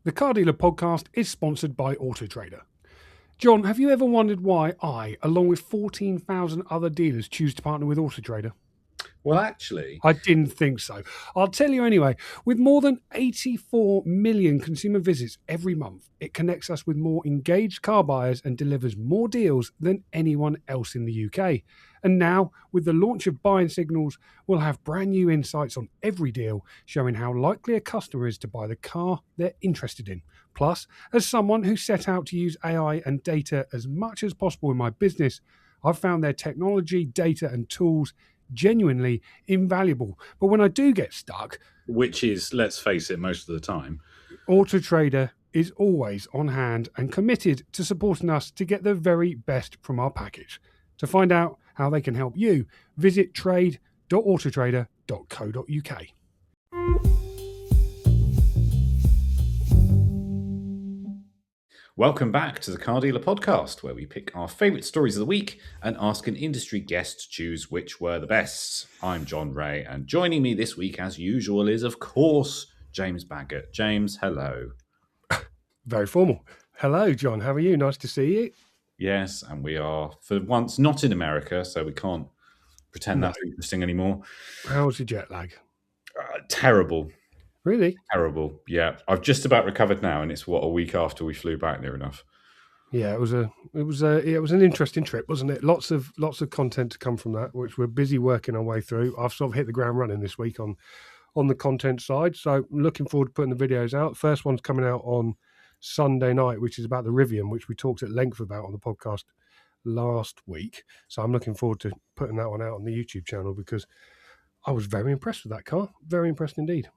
The Car Dealer podcast is sponsored by Auto Trader. John, have you ever wondered why I, along with 14,000 other dealers, choose to partner with Auto Trader? Well, actually, I didn't think so. I'll tell you anyway. With more than 84 million consumer visits every month, it connects us with more engaged car buyers and delivers more deals than anyone else in the UK. And now, with the launch of Buying Signals, we'll have brand new insights on every deal, showing how likely a customer is to buy the car they're interested in. Plus, as someone who set out to use AI and data as much as possible in my business, I've found their technology, data, and tools genuinely invaluable. But when I do get stuck, which is, let's face it, most of the time, Auto Trader is always on hand and committed to supporting us to get the very best from our package. To find out how they can help you, visit trade.autotrader.co.uk. Welcome back to the Car Dealer podcast, where we pick our favourite stories of the week and ask an industry guest to choose which were the best. I'm John Ray, and joining me this week, as usual, is, of course, James Baggett. James, hello. Very formal. Hello, John. How are you? Nice to see you. Yes, and we are, for once, not in America, so we can't pretend that's interesting anymore. How's your jet lag? Terrible. Really? Terrible. Yeah, I've just about recovered now, and it's a week after we flew back, near enough. Yeah, it was an interesting trip, wasn't it? Lots of content to come from that, which we're busy working our way through. I've sort of hit the ground running this week on the content side, so looking forward to putting the videos out. First one's coming out on Sunday night, which is about the Rivian, which we talked at length about on the podcast last week. So I'm looking forward to putting that one out on the YouTube channel because I was very impressed with that car. Very impressed indeed.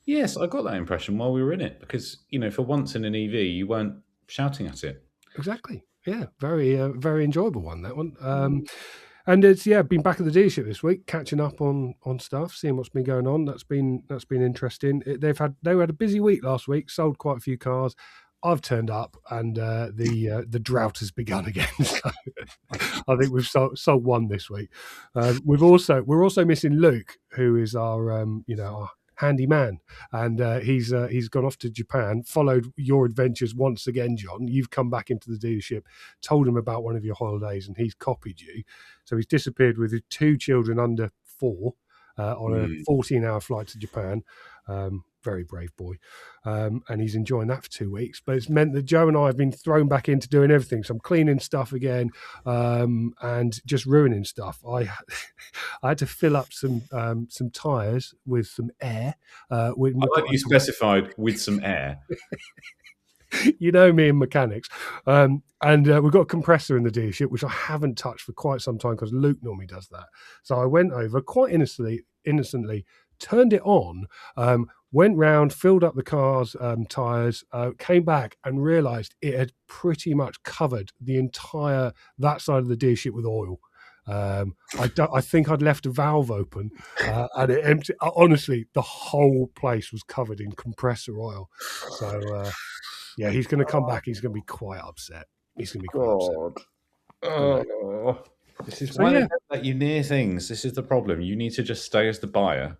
Yes, I got that impression while we were in it because, for once in an EV, you weren't shouting at it. Exactly. Yeah, very enjoyable one, that one. And it's been back at the dealership this week, catching up on stuff, seeing what's been going on. That's been interesting. They had a busy week last week, sold quite a few cars. I've turned up, and the drought has begun again. So I think we've sold one this week. We're also missing Luke, who is our our handy man, and he's gone off to Japan. Followed your adventures once again, John. You've come back into the dealership, told him about one of your holidays, and he's copied you. So he's disappeared with his two children under 4 on a 14-hour flight to Japan. Very brave boy. And he's enjoying that for 2 weeks. But it's meant that Joe and I have been thrown back into doing everything. So I'm cleaning stuff again and just ruining stuff. I had to fill up some tyres with some air. I like you specified with some air. You know me and mechanics. And we've got a compressor in the dealership, which I haven't touched for quite some time because Luke normally does that. So I went over quite innocently, turned it on, went round, filled up the car's tyres, came back and realised it had pretty much covered that side of the dealership with oil. I think I'd left a valve open and it emptied. Honestly, the whole place was covered in compressor oil. So, he's going to come back. He's going to be quite upset. He's going to be quite upset. Oh. This is why they don't let you near things. This is the problem. You need to just stay as the buyer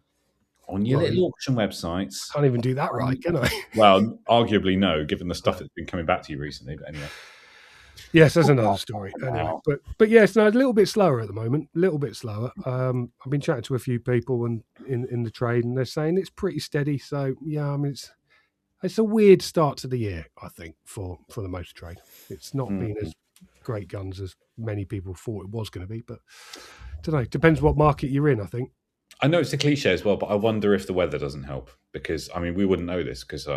on your little auction websites. Can't even do that right, can I? Well, arguably no, given the stuff that's been coming back to you recently. But anyway. Yes, there's another story. Anyway, but yes, no, a little bit slower at the moment. A little bit slower. I've been chatting to a few people and in the trade, and they're saying it's pretty steady. So yeah, I mean it's a weird start to the year, I think, for the motor trade. It's not been as great guns as many people thought it was going to be, but I don't know. Depends what market you're in, I think. I know it's a cliche as well, but I wonder if the weather doesn't help because, I mean, we wouldn't know this because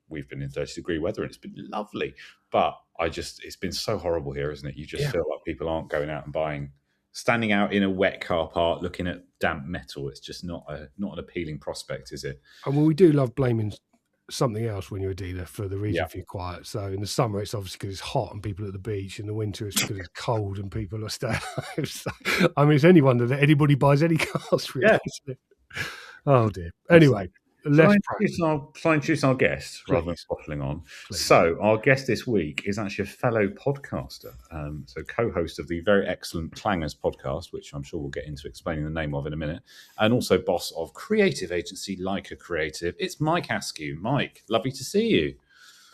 we've been in 30-degree weather and it's been lovely. But it's been so horrible here, isn't it? You just feel like people aren't going out and buying, standing out in a wet car park looking at damp metal. It's just not an appealing prospect, is it? And we do love blaming something else when you're a dealer for the reason for you're quiet. So in the summer, it's obviously because it's hot and people are at the beach. In the winter, it's because it's cold and people are staying home. So, I mean, it's any wonder that anybody buys any cars, really. Yeah. Oh, dear. Anyway, less Shall I introduce our guest rather than please, bottling on? please. So, our guest this week is actually a fellow podcaster, so co-host of the very excellent Clangers podcast, which I'm sure we'll get into explaining the name of in a minute, and also boss of creative agency Leica Creative. It's Mike Askew. Mike, lovely to see you.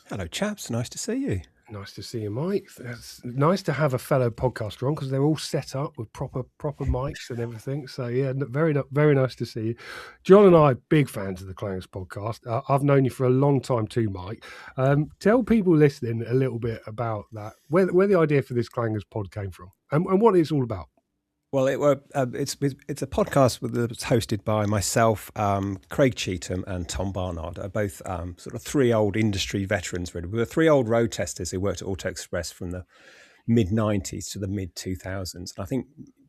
Hello, chaps. Nice to see you. Nice to see you, Mike. It's nice to have a fellow podcaster on because they're all set up with proper mics and everything. So yeah, very nice to see you. John and I are big fans of the Clangers podcast. I've known you for a long time too, Mike. Tell people listening a little bit about that, where the idea for this Clangers pod came from, and what it's all about. Well, it's a podcast that's hosted by myself, Craig Cheetham, and Tom Barnard. Are both sort of three old industry veterans. Really, we were three old road testers who worked at Auto Express from the mid '90s to the mid 2000s. And I think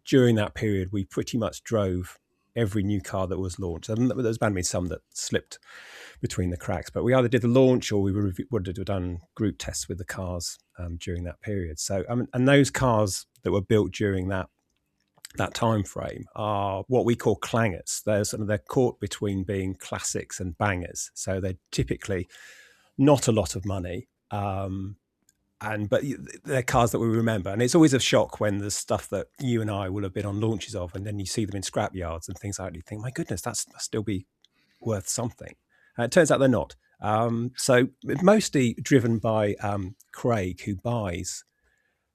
during that period, we pretty much drove every new car that was launched. And there's bound to be some that slipped between the cracks, but we either did the launch or we would have done group tests with the cars during that period. So, and those cars that were built during that time frame are what we call clangers. They're caught between being classics and bangers. So they're typically not a lot of money, but they're cars that we remember. And it's always a shock when there's stuff that you and I will have been on launches of, and then you see them in scrap yards and things like that. You think, my goodness, that's still be worth something. And it turns out they're not. So mostly driven by Craig, who buys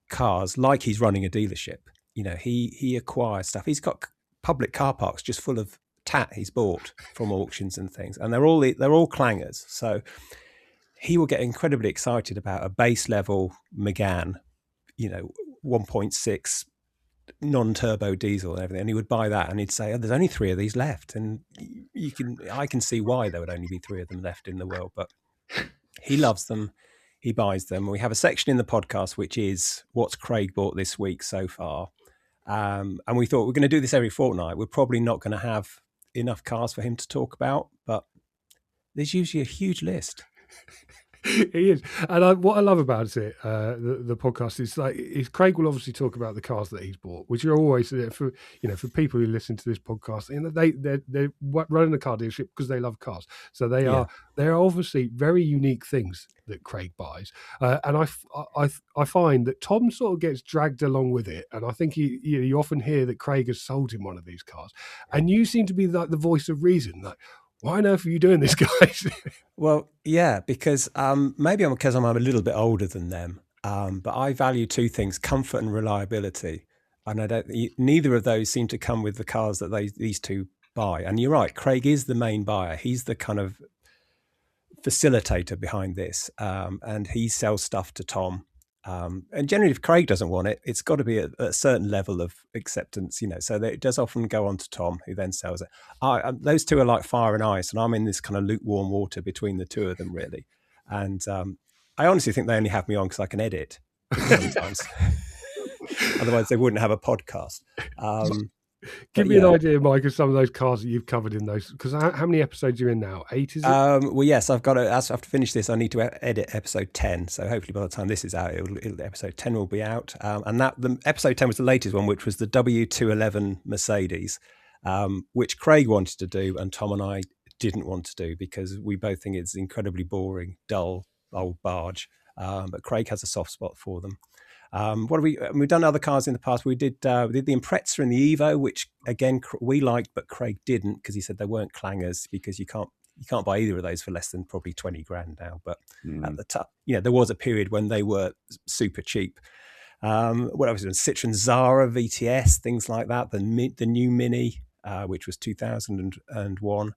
cars like he's running a dealership. You know, he acquires stuff. He's got public car parks just full of tat he's bought from auctions and things, and they're all clangers. So he will get incredibly excited about a base level Megane, 1.6 non-turbo diesel and everything, and he would buy that, and he'd say, "Oh, there's only 3 of these left," and I can see why there would only be 3 of them left in the world, but he loves them. He buys them. We have a section in the podcast which is what's Craig bought this week so far. And we thought we're going to do this every fortnight. We're probably not going to have enough cars for him to talk about, but there's usually a huge list. He is, and what I love about it, the podcast is Craig will obviously talk about the cars that he's bought, which are always for people who listen to this podcast. They're running a car dealership because they love cars, so they are obviously very unique things that Craig buys, and I find that Tom sort of gets dragged along with it, and I think you often hear that Craig has sold him one of these cars, and you seem to be like the voice of reason, like, why on earth are you doing this, guys? Well, yeah, because maybe because I'm a little bit older than them, but I value 2 things: comfort and reliability. And neither of those seem to come with the cars that these two buy. And you're right, Craig is the main buyer. He's the kind of facilitator behind this, and he sells stuff to Tom. And generally, if Craig doesn't want it, it's got to be at a certain level of acceptance, so that it does often go on to Tom, who then sells it. Those two are like fire and ice, and I'm in this kind of lukewarm water between the two of them, really. And I honestly think they only have me on because I can edit sometimes. Otherwise, they wouldn't have a podcast. Give me an idea, Mike, of some of those cars that you've covered in those. Because how many episodes are you in now? 8, is it? Well, yes, I've got to. After finish this, I need to edit episode 10. So hopefully, by the time this is out, episode 10 will be out. And the episode 10 was the latest one, which was the W211 Mercedes, which Craig wanted to do, and Tom and I didn't want to do because we both think it's incredibly boring, dull, old barge. But Craig has a soft spot for them. We've done other cars in the past. We did the Impreza and the Evo, which again we liked, but Craig didn't because he said they weren't clangers because you can't buy either of those for less than probably 20 grand now. But at the top, there was a period when they were super cheap. What else was it? Citroen Zara VTS, things like that. The new Mini, which was 2001.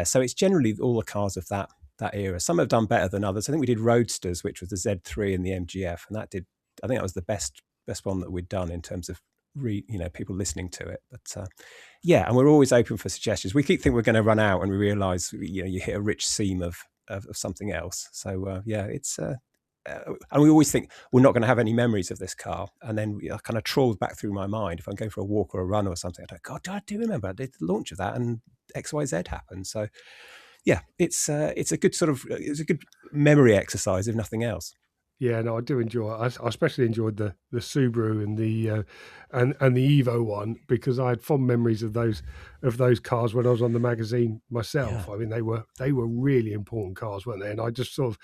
So it's generally all the cars of that era. Some have done better than others. I think we did Roadsters, which was the Z3 and the MGF, and I think that was the best one that we'd done in terms of people listening to it. But and we're always open for suggestions. We keep thinking we're going to run out, and we realise you hit a rich seam of something else. So it's and we always think we're not going to have any memories of this car, and then I kind of trawl back through my mind if I'm going for a walk or a run or something. I go, God, I do remember I did the launch of that, and XYZ happened. So it's a good memory exercise, if nothing else. Yeah, no, I do enjoy it. I especially enjoyed the Subaru and the Evo one, because I had fond memories of those cars when I was on the magazine myself. Yeah. I mean, they were really important cars, weren't they? And I sort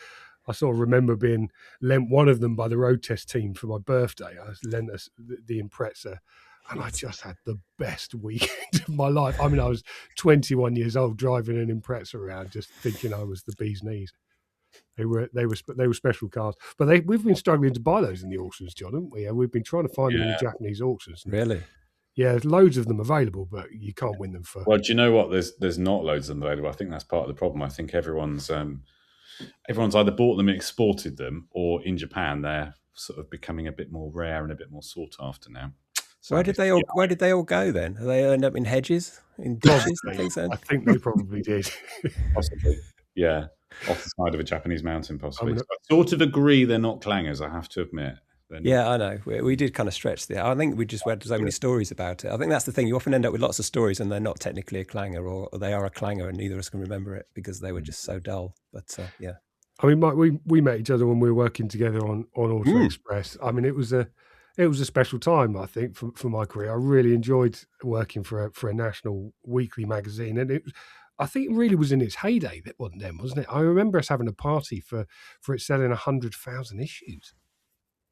of remember being lent one of them by the road test team for my birthday. I was lent us the Impreza, and I just had the best weekend of my life. I mean, I was 21 years old driving an Impreza around, just thinking I was the bee's knees. They were special cars, but we've been struggling to buy those in the auctions, John, haven't we? We've been trying to find them in the Japanese auctions. Really? Yeah, there's loads of them available, but you can't win them for. Well, do you know what? There's not loads of them available. I think that's part of the problem. I think everyone's either bought them and exported them, or in Japan they're sort of becoming a bit more rare and a bit more sought after now. So Where did they all go then? Did they end up in hedges, in ditches, and things? I think they probably did. Possibly, yeah, off the side of a Japanese mountain, possibly. I sort of agree they're not clangers, I have to admit. Yeah, I know. We did kind of stretch there. I think we just had so many stories about it. I think that's the thing. You often end up with lots of stories and they're not technically a clanger, or they are a clanger and neither of us can remember it because they were just so dull. But yeah. I mean, Mike, we met each other when we were working together on Auto Express. I mean, it was a special time, I think, for my career. I really enjoyed working for a national weekly magazine, and I think it really was in its heyday. That wasn't it? I remember us having a party for it selling 100,000 issues.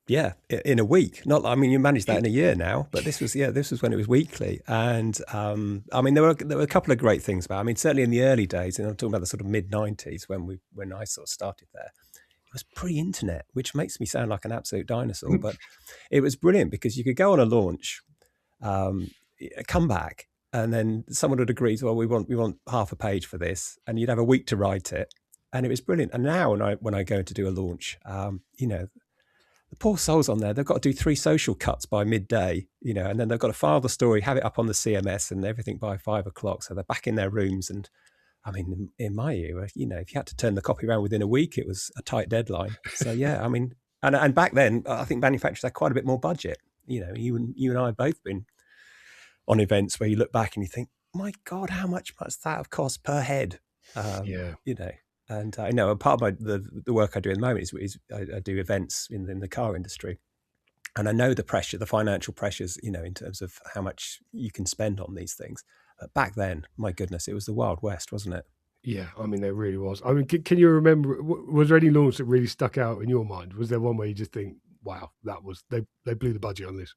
Yeah, in a week. I mean, you managed that in a year now, but this was when it was weekly. And I mean, there were a couple of great things about it. I mean, certainly in the early days, and I'm talking about the sort of mid-90s when I sort of started there, it was pre-internet, which makes me sound like an absolute dinosaur, but it was brilliant because you could go on a launch, come back, and then someone would agree, well, we want half a page for this, and you'd have a week to write it, and it was brilliant. And now when I go to do a launch, the poor souls on there, they've got to do 3 social cuts by midday, and then they've got to file the story, have it up on the CMS and everything by 5 o'clock. So they're back in their rooms. And I mean, in my era, if you had to turn the copy around within a week, it was a tight deadline. So yeah, I mean, and back then, I think manufacturers had quite a bit more budget. You and I have both been on events where you look back and you think, my God, how much must that have cost per head? And I know part of the work I do at the moment is I do events in the car industry, and I know the pressure, the financial pressures, in terms of how much you can spend on these things. But back then, my goodness, it was the Wild West, wasn't it? Yeah, I mean, there really was. I mean, can you remember? Was there any launch that really stuck out in your mind? Was there one where you just think, "Wow, that was they blew the budget on this"?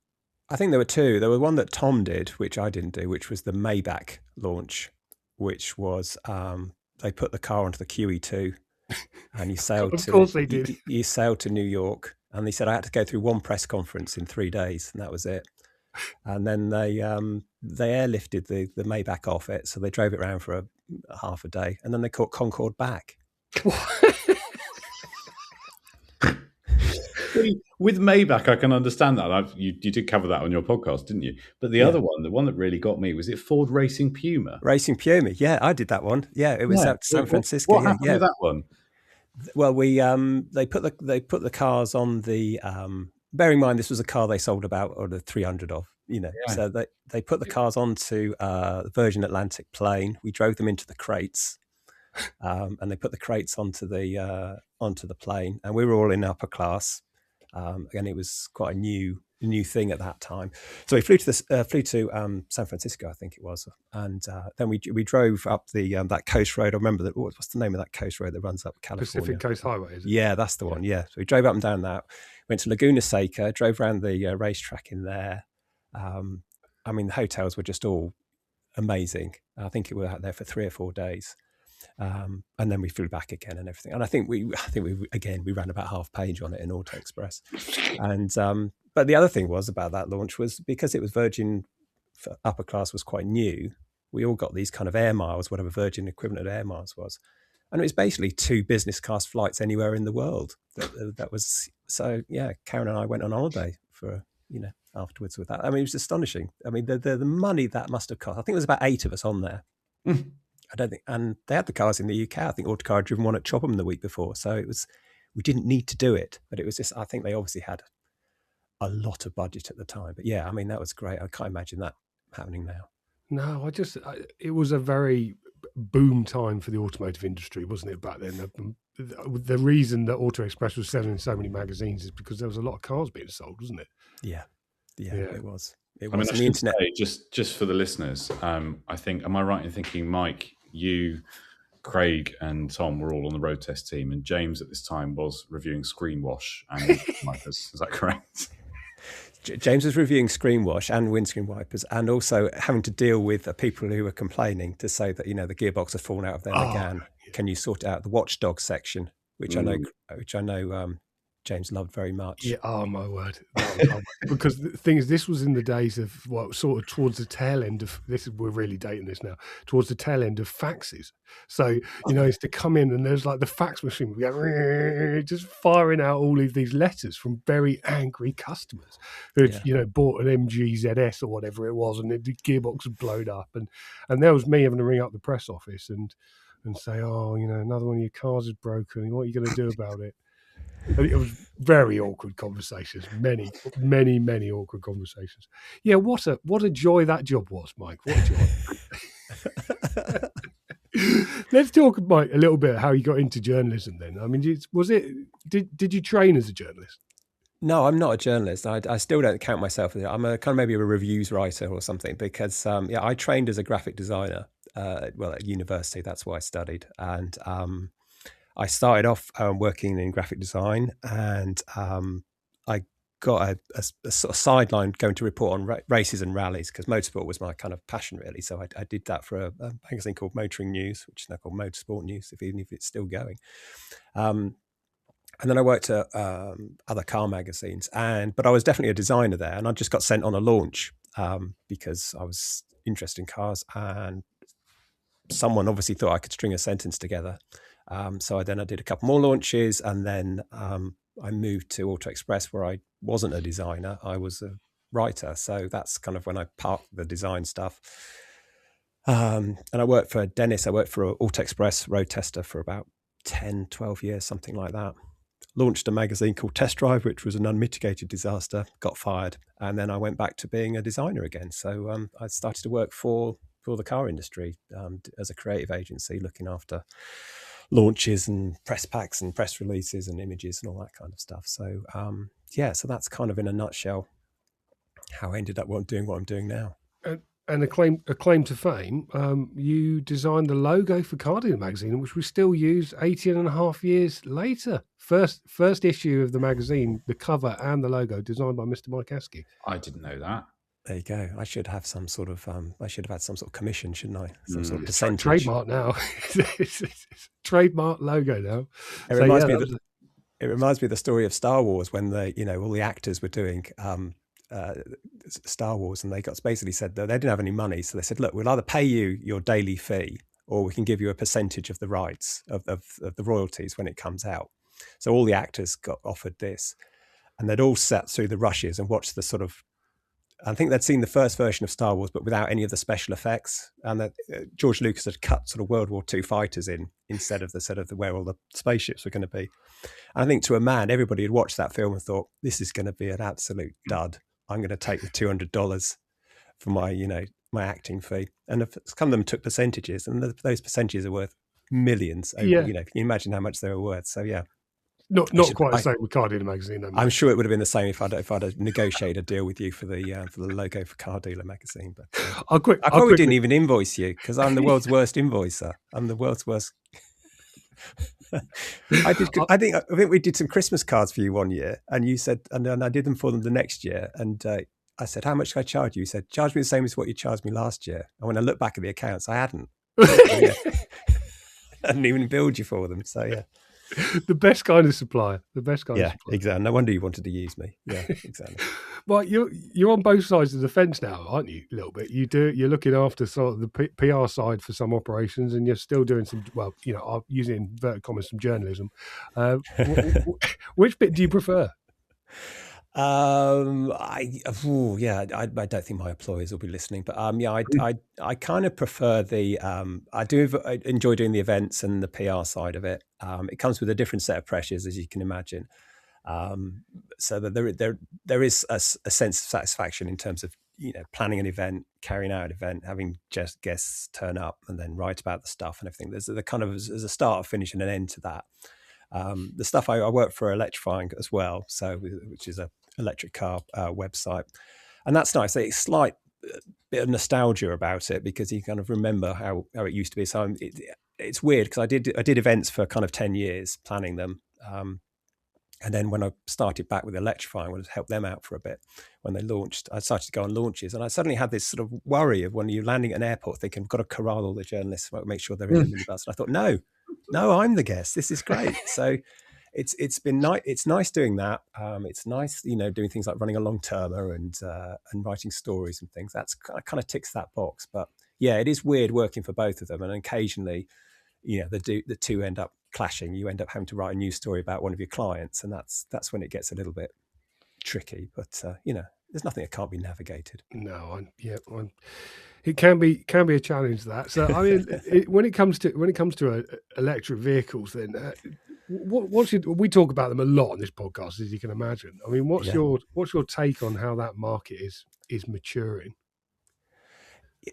I think there were 2. There was one that Tom did, which I didn't do, which was the Maybach launch, which was. They put the car onto the QE2 and you sailed of course they did. You sailed to New York, and they said I had to go through one press conference in 3 days, and that was it. And then they airlifted the Maybach off it, so they drove it around for a half a day, and then they caught Concorde back. With Maybach, I can understand that. You did cover that on your podcast, didn't you? But the other one, the one that really got me, was it Ford Racing Puma? Racing Puma, yeah, I did that one. Yeah, it was at San Francisco. What happened with that one? Well, they put the cars on the. Bear in mind, this was a car they sold about 300 of. So they put the cars onto the Virgin Atlantic plane. We drove them into the crates. And they put the crates onto the plane, and we were all in upper class. And it was quite a new thing at that time. So we flew to San Francisco, I think it was, and then we drove up that coast road. I remember that. What's the name of that coast road that runs up California? Pacific Coast Highway, is it? Yeah, that's the one. Yeah, so we drove up and down that. Went to Laguna Seca, drove around the racetrack in there. I mean, the hotels were just all amazing. I think we were out there for 3 or 4 days. And then we flew back again and everything. And I think we ran about half page on it in Auto Express. And but the other thing was about that launch was because it was Virgin for upper class was quite new. We all got these kind of air miles, whatever Virgin equivalent of air miles was, and it was basically 2 business class flights anywhere in the world. That was so. Yeah, Karen and I went on holiday for afterwards with that. I mean, it was astonishing. I mean, the money that must have cost. I think there was about 8 of us on there. I don't think, and they had the cars in the UK. I think Autocar had driven one at Chopham the week before, so we didn't need to do it, but it was just. I think they obviously had a lot of budget at the time. But yeah, I mean that was great. I can't imagine that happening now. No, it was a very boom time for the automotive industry, wasn't it, back then? The reason that Auto Express was selling so many magazines is because there was a lot of cars being sold, wasn't it? Yeah, it was. It I mean, was. I And the should internet. say, just for the listeners, I think, am I right in thinking, Mike, you, Craig, and Tom were all on the road test team, and James at this time was reviewing screen wash and wipers. Is that correct? James was reviewing screen wash and windscreen wipers, and also having to deal with people who were complaining to say that the gearbox had fallen out of their Megane. Can you sort out the watchdog section, which I know James loved very much. Yeah, oh my word! Because the thing is, this was in the days of sort of towards the tail end of this. We're really dating this now. Towards the tail end of faxes. So it's to come in and there's like the fax machine just firing out all of these letters from very angry customers who bought an MG ZS or whatever it was, and the gearbox had blown up, and there was me having to ring up the press office and say, another one of your cars is broken. What are you going to do about it? And it was very awkward conversations, many awkward conversations. Yeah, what a joy that job was, Mike. What a joy. Let's talk, Mike, a little bit how you got into journalism then. I mean, did you train as a journalist? No, I'm not a journalist. I still don't count myself as I'm a kind of maybe a reviews writer or something, because I trained as a graphic designer at university. That's what I studied. And I started off working in graphic design, and I got a sort of sideline going to report on races and rallies, because motorsport was my kind of passion, really. So I did that for a magazine called Motoring News, which is now called Motorsport News, even if it's still going. And then I worked at other car magazines, but I was definitely a designer there, and I just got sent on a launch because I was interested in cars, and someone obviously thought I could string a sentence together. So I did a couple more launches, and then I moved to Auto Express, where I wasn't a designer, I was a writer. So that's kind of when I parked the design stuff. And I worked for Dennis. I worked for Auto Express road tester for about 10, 12 years, something like that. Launched a magazine called Test Drive, which was an unmitigated disaster, got fired. And then I went back to being a designer again. So I started to work for the car industry as a creative agency, looking after launches and press packs and press releases and images and all that kind of stuff. So so that's kind of in a nutshell how I ended up doing what I'm doing now. And a claim to fame, you designed the logo for Car Dealer magazine, which we still use 18 and a half years later. First issue of the magazine, the cover and the logo designed by Mr. Mike Askew. I didn't know that. There you go. I should have some sort of. I should have had some sort of commission, shouldn't I? Some sort of percentage. Trademark now. It's trademark logo now. It reminds me. It reminds me of the story of Star Wars, when all the actors were doing Star Wars, and they got basically said that they didn't have any money, so they said, "Look, we'll either pay you your daily fee, or we can give you a percentage of the rights of the royalties when it comes out." So all the actors got offered this, and they'd all sat through the rushes and watched the sort of. I think they'd seen the first version of Star Wars, but without any of the special effects. And that George Lucas had cut sort of World War II fighters in instead of the sort of where all the spaceships were going to be. And I think to a man, everybody had watched that film and thought, this is going to be an absolute dud. I'm going to take the $200 for my, my acting fee. And some of them took percentages, and those percentages are worth millions. Can you imagine how much they were worth? So yeah. Not quite the same with Car Dealer magazine. I'm sure it would have been the same if I'd negotiated a deal with you for the logo for Car Dealer magazine. But I probably didn't even invoice you, because I'm the world's worst invoicer. I'm the world's worst. I think we did some Christmas cards for you one year, and you said, and I did them for them the next year, and I said, "How much can I charge you?" You said, "Charge me the same as what you charged me last year." And when I look back at the accounts, I hadn't. I hadn't even billed you for them. So yeah. The best kind of supplier. Yeah, exactly. No wonder you wanted to use me. Yeah, exactly. Well, you're on both sides of the fence now, aren't you? A little bit. You're looking after sort of the PR side for some operations, and you're still doing some. Well, I'm using inverted commas, some journalism. Which bit do you prefer? I don't think my employers will be listening, but I kind of prefer I do enjoy doing the events and the PR side of it. It comes with a different set of pressures, as you can imagine. So that there is a sense of satisfaction in terms of planning an event, carrying out an event, having just guests turn up, and then write about the stuff and everything. There's a start, a finish, and an end to that. The stuff I work for electrifying as well, which is a electric car website, and that's nice. It's slight bit of nostalgia about it because you kind of remember how it used to be. So it's weird because I did events for kind of 10 years planning them. And then when I started back with electrifying, I wanted to help them out for a bit. When they launched, I started to go on launches, and I suddenly had this sort of worry of when you're landing at an airport thinking, I've got to corral all the journalists, make sure they're in the minibus. And I thought, no, I'm the guest. This is great. So it's been nice. It's nice doing that. It's nice, doing things like running a long termer and writing stories and things. That's kind of ticks that box. But yeah, it is weird working for both of them, and occasionally, the two end up clashing. You end up having to write a news story about one of your clients, and that's when it gets a little bit tricky. But there's nothing that can't be navigated. No, it can be a challenge, that. So I mean, when it comes to electric vehicles, then we talk about them a lot on this podcast, as you can imagine. I mean, what's your take on how that market is maturing?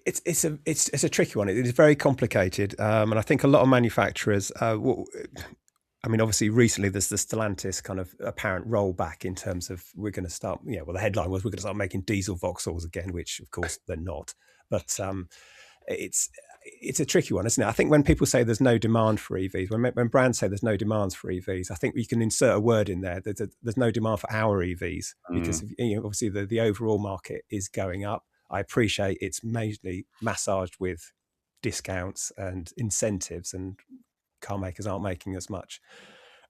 It's a tricky one. It is very complicated, and I think a lot of manufacturers. I mean, obviously, recently there's the Stellantis kind of apparent rollback in terms of we're going to start. Well, the headline was we're going to start making diesel Vauxhalls again, which of course they're not. But it's a tricky one, isn't it? I think when people say there's no demand for EVs, when brands say there's no demand for EVs, I think we can insert a word in there. There's no demand for our EVs because obviously the overall market is going up. I appreciate it's mainly massaged with discounts and incentives, and car makers aren't making as much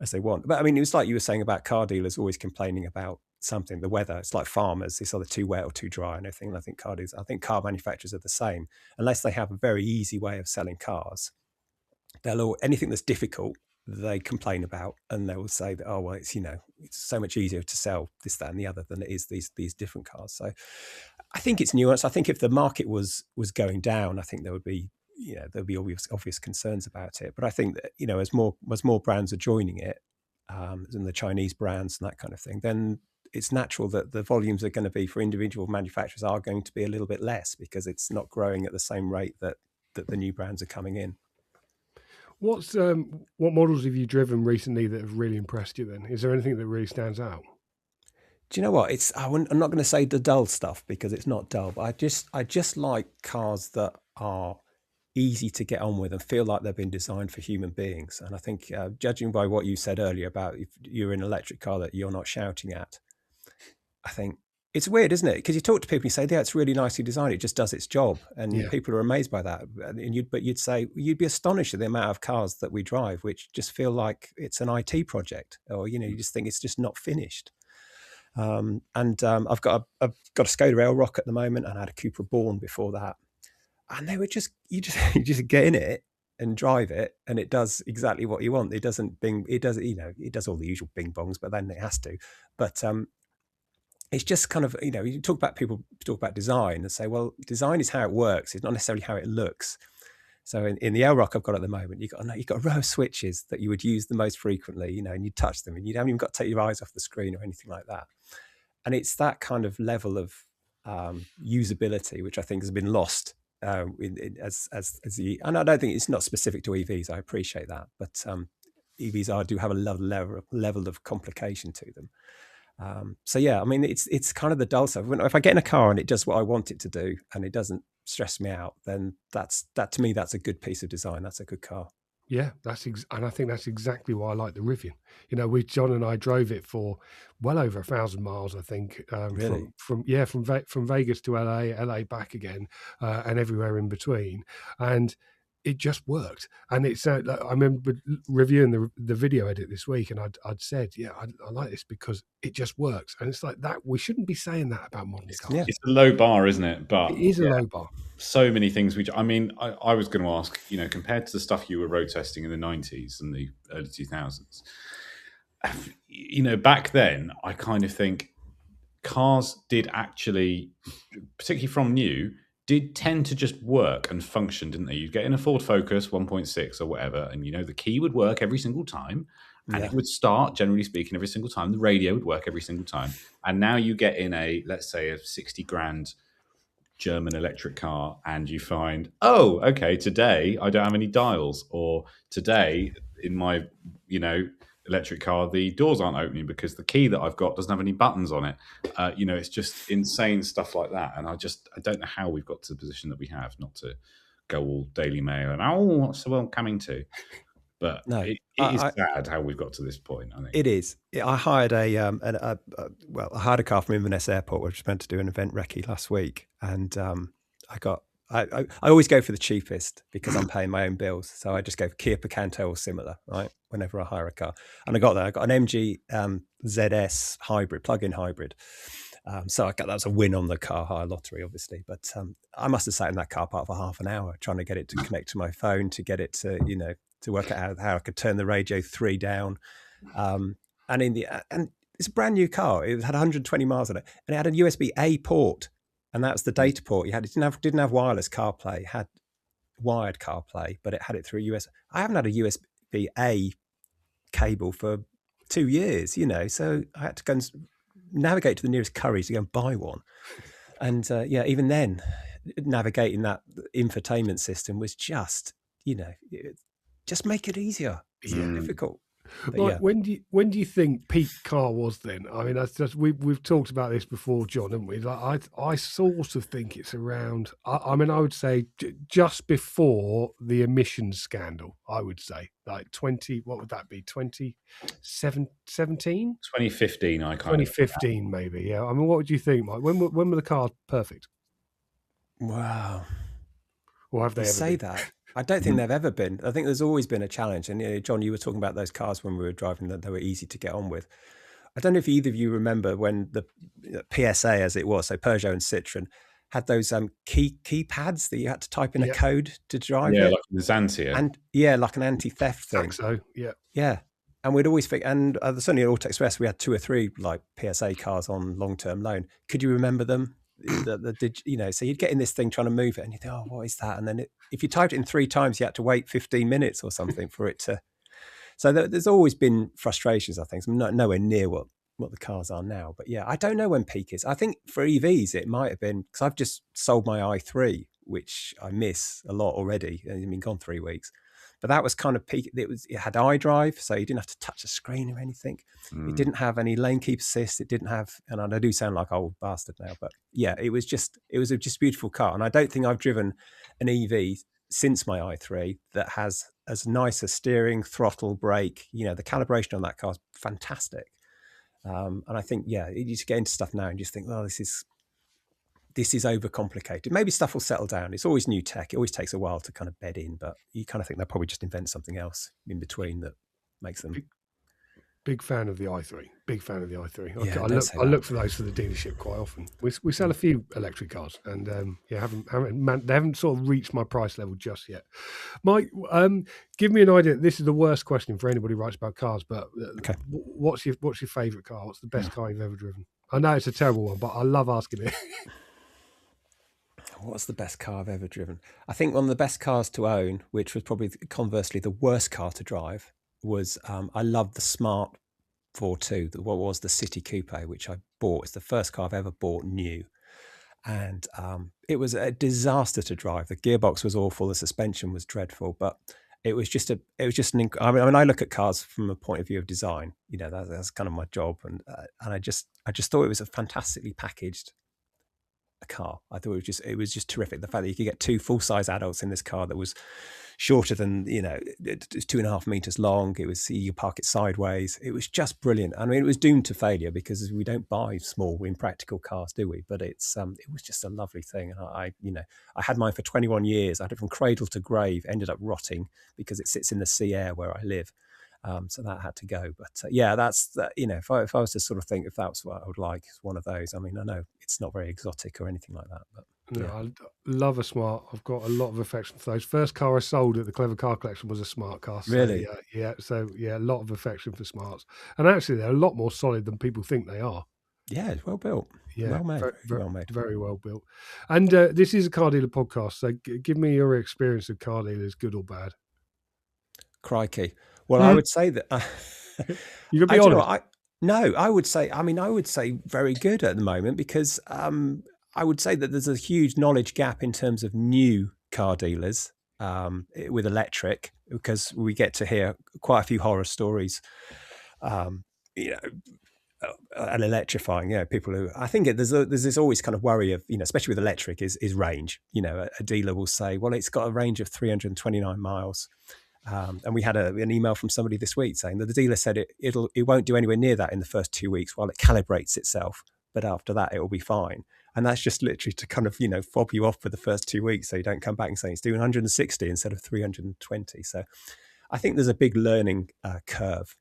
as they want. But I mean, it was like you were saying about car dealers always complaining about something, the weather. It's like farmers, it's either too wet or too dry and everything. And I think car manufacturers are the same. Unless they have a very easy way of selling cars, anything that's difficult, they complain about, and they will say that, oh, well, it's so much easier to sell this, that, and the other than it is these different cars. So I think it's nuanced. I think if the market was going down, I think there would be obvious concerns about it. But I think that as more brands are joining it, and the Chinese brands and that kind of thing, then it's natural that the volumes are going to be for individual manufacturers are going to be a little bit less because it's not growing at the same rate that the new brands are coming in. What models have you driven recently that have really impressed you then? Is there anything that really stands out? Do you know what? I'm not going to say the dull stuff because it's not dull, but I just like cars that are easy to get on with and feel like they've been designed for human beings. And I think judging by what you said earlier about if you're in an electric car that you're not shouting at, I think it's weird, isn't it? Because you talk to people and you say, yeah, it's really nicely designed. It just does its job. And people are amazed by that. But you'd say, you'd be astonished at the amount of cars that we drive, which just feel like it's an IT project, or, you just think it's just not finished. I've got a Skoda Elrock at the moment, and I had a Cupra Born before that. And they were you just get in it and drive it, and it does exactly what you want. It doesn't bing. It does, it does all the usual bing bongs, but then it has to. But it's just kind of, people talk about design and say, well, design is how it works. It's not necessarily how it looks. So in the Elrock I've got at the moment, you've got a row of switches that you would use the most frequently, and you touch them, and you haven't even got to take your eyes off the screen or anything like that. And it's that kind of level of usability which I think has been lost. And I don't think it's not specific to EVs. I appreciate that, but EVs do have a level of complication to them. So yeah, I mean, it's kind of the dull stuff. If I get in a car and it does what I want it to do and it doesn't stress me out, then that to me, that's a good piece of design. That's a good car. Yeah, and I think that's exactly why I like the Rivian. John and I drove it for well over 1,000 miles, I think. Really? From Vegas to LA back again, and everywhere in between, and it just worked. And it's I remember reviewing the video edit this week, and I'd said, I like this because it just works. And it's like that. We shouldn't be saying that about modern cars. Yeah. It's a low bar, isn't it? But it is a low bar. So many things I was going to ask, compared to the stuff you were road testing in the 90s and the early 2000s, back then, I kind of think cars did actually, particularly from new, did tend to just work and function, didn't they? You'd get in a Ford Focus 1.6 or whatever, and the key would work every single time, and it would start, generally speaking, every single time. The radio would work every single time. And now you get in let's say a 60 grand German electric car and you find, oh, okay, today I don't have any dials, or today in my, electric car, the doors aren't opening because the key that I've got doesn't have any buttons on it. It's just insane stuff like that. And I don't know how we've got to the position that we have, not to go all Daily Mail and, what's the world coming to? But No, it is sad how we've got to this point, I think. It is. I hired I hired a car from Inverness Airport, which was meant to do an event recce last week. And I always go for the cheapest because I'm paying my own bills. So I just go for Kia Picanto or similar, right? Whenever I hire a car. And I got that. I got an MG ZS hybrid, plug-in hybrid. So that was a win on the car hire lottery, obviously. But I must have sat in that car park for half an hour trying to get it to connect to my phone, to get it to, to work out how I could turn the Radio 3 down. And it's a brand new car. It had 120 miles on it, and it had a USB-A port, and that's the data port. It didn't have wireless CarPlay. It had wired CarPlay, but it had it through USB. I haven't had a USB-A cable for 2 years, so I had to go and navigate to the nearest Currys to go and buy one. And even then, navigating that infotainment system was just, just make it easier. It's not difficult. But when do you think peak car was then? I mean, that's just we've talked about this before, John, haven't we? Like I sort of think it's around. I would say just before the emissions scandal. I would say like 20. What would that be? 2017, 2015. 2015, maybe. Yeah. I mean, what would you think, Mike? When were the cars perfect? Wow. Or have they ever say been? that? I don't think they've ever been. I think there's always been a challenge. And John, you were talking about those cars when we were driving that they were easy to get on with. I don't know if either of you remember when the PSA, as it was, so Peugeot and Citroën, had those keypads that you had to type in a code to drive it. Yeah, like the Xantia. And like an anti-theft thing. So yeah. And we'd always think, and certainly at Auto Express, we had 2 or 3 like PSA cars on long-term loan. Could you remember them? So you'd get in this thing trying to move it and you think, oh, what is that? And then if you typed it in 3 times, you had to wait 15 minutes or something for it to. So there's always been frustrations, I think. I'm nowhere near what the cars are now. But yeah, I don't know when peak is. I think for EVs, it might have been, because I've just sold my i3, which I miss a lot already. It's been gone 3 weeks. But that was kind of peak. It had iDrive, so you didn't have to touch a screen or anything. It didn't have any lane keep assist. It didn't have, and I do sound like an old bastard now, but yeah, it was a beautiful car. And I don't think I've driven an EV since my i3 that has as nice a steering, throttle, brake. The calibration on that car is fantastic. And I think, you just get into stuff now and just think, well, this is overcomplicated. Maybe stuff will settle down. It's always new tech. It always takes a while to kind of bed in, but you kind of think they'll probably just invent something else in between that makes them. Big fan of the i3. Big fan of the i3. Yeah, I look for those for the dealership quite often. We sell a few electric cars, and they haven't sort of reached my price level just yet. Mike, give me an idea. This is the worst question for anybody who writes about cars, but okay. What's your favourite car? What's the best car you've ever driven? I know it's a terrible one, but I love asking it. What's the best car I've ever driven? I think one of the best cars to own, which was probably conversely the worst car to drive, was I loved the Smart 4.2, what was the City Coupe, which I bought. It's the first car I've ever bought new. And it was a disaster to drive. The gearbox was awful. The suspension was dreadful, but it was just I look at cars from a point of view of design, that's kind of my job. And I just thought it was a fantastically packaged car. I thought it was just terrific. The fact that you could get 2 full-size adults in this car that was shorter than, it's 2.5 meters long. It was, you park it sideways. It was just brilliant. I mean, it was doomed to failure because we don't buy small, impractical cars, do we? But it was just a lovely thing. And I had mine for 21 years. I had it from cradle to grave, ended up rotting because it sits in the sea air where I live. So that had to go. But that's that. If I was to sort of think if that was what I would like, it's one of those. I mean, I know it's not very exotic or anything like that, but no, I love a Smart. I've got a lot of affection for those. First car I sold at the Clever Car Collection was a Smart car. So, really? So a lot of affection for Smarts, and actually they're a lot more solid than people think they are. Yeah, it's well built. Yeah, well made. Well made. Very well built. And this is a car dealer podcast, so give me your experience of car dealers, good or bad. Crikey. Well, I would say that you could be honest. I would say very good at the moment because I would say that there's a huge knowledge gap in terms of new car dealers with electric, because we get to hear quite a few horror stories, you know, and electrifying. People who, I think there's this always kind of worry of, especially with electric, is range. A dealer will say, well, it's got a range of 329 miles. And we had an email from somebody this week saying that the dealer said it won't do anywhere near that in the first 2 weeks while it calibrates itself, but after that it will be fine. And that's just literally to kind of fob you off for the first 2 weeks, so you don't come back and say it's doing 160 instead of 320. So I think there's a big learning curve.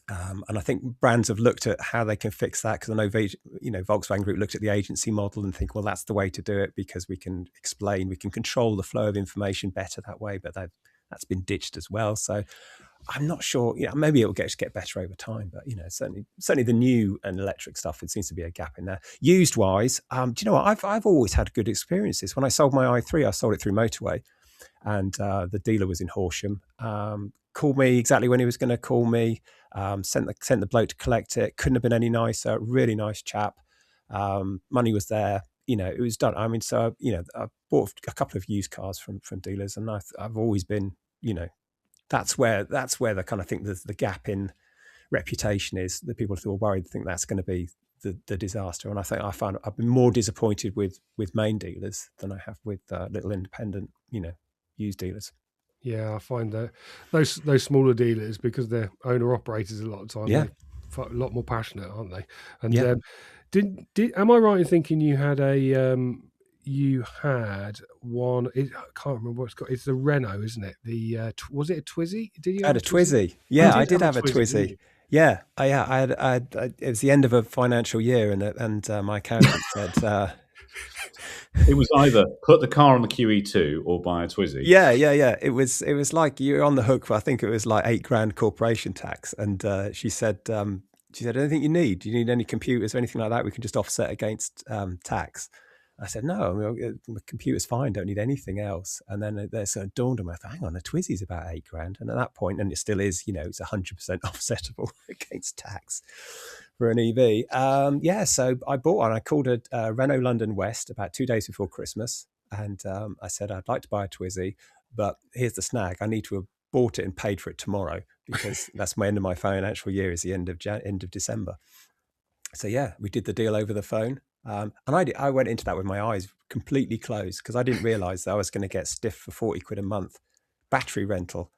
And I think brands have looked at how they can fix that, because I know Volkswagen Group looked at the agency model and think, well, that's the way to do it, because we can control the flow of information better that way. But that's been ditched as well. So I'm not sure. Maybe it will get better over time. But certainly the new and electric stuff, it seems to be a gap in there. Used wise, do you know what? I've always had good experiences. When I sold my i3, I sold it through Motorway, and the dealer was in Horsham. Called me exactly when he was going to call me. Sent the bloke to collect it. Couldn't have been any nicer. Really nice chap. Money was there. It was done. I mean, so I bought a couple of used cars from dealers, and I've always been, that's where the kind of think the gap in reputation is. The people who are worried think that's going to be the disaster. And I think I've been more disappointed with main dealers than I have with little independent, used dealers. Yeah, I find that those smaller dealers, because they're owner operators a lot of the time, they're a lot more passionate, aren't they? And am I right in thinking you had one? I can't remember what it's called. It's the Renault, isn't it? Was it a Twizy? Did you? I had a Twizy. Yeah, I did have a Twizy. Yeah, I had. It was the end of a financial year, and my accountant said. It was either put the car on the QE2 or buy a Twizy. Yeah. It was like you're on the hook for, I think it was like $8,000 corporation tax. And she said, anything you need? Do you need any computers or anything like that? We can just offset against tax. I said, no, my computer's fine. Don't need anything else. And then it sort of dawned on me, hang on, a Twizy's about $8,000. And at that point, and it still is, it's 100% offsettable against tax for an EV. So I bought one. I called it Renault London West about 2 days before Christmas. And I said, I'd like to buy a Twizy, but here's the snag. I need to have bought it and paid for it tomorrow, because that's my end of my financial year, is the end of December. So yeah, we did the deal over the phone. And I went into that with my eyes completely closed, because I didn't realize that I was going to get stiff for 40 quid a month battery rental.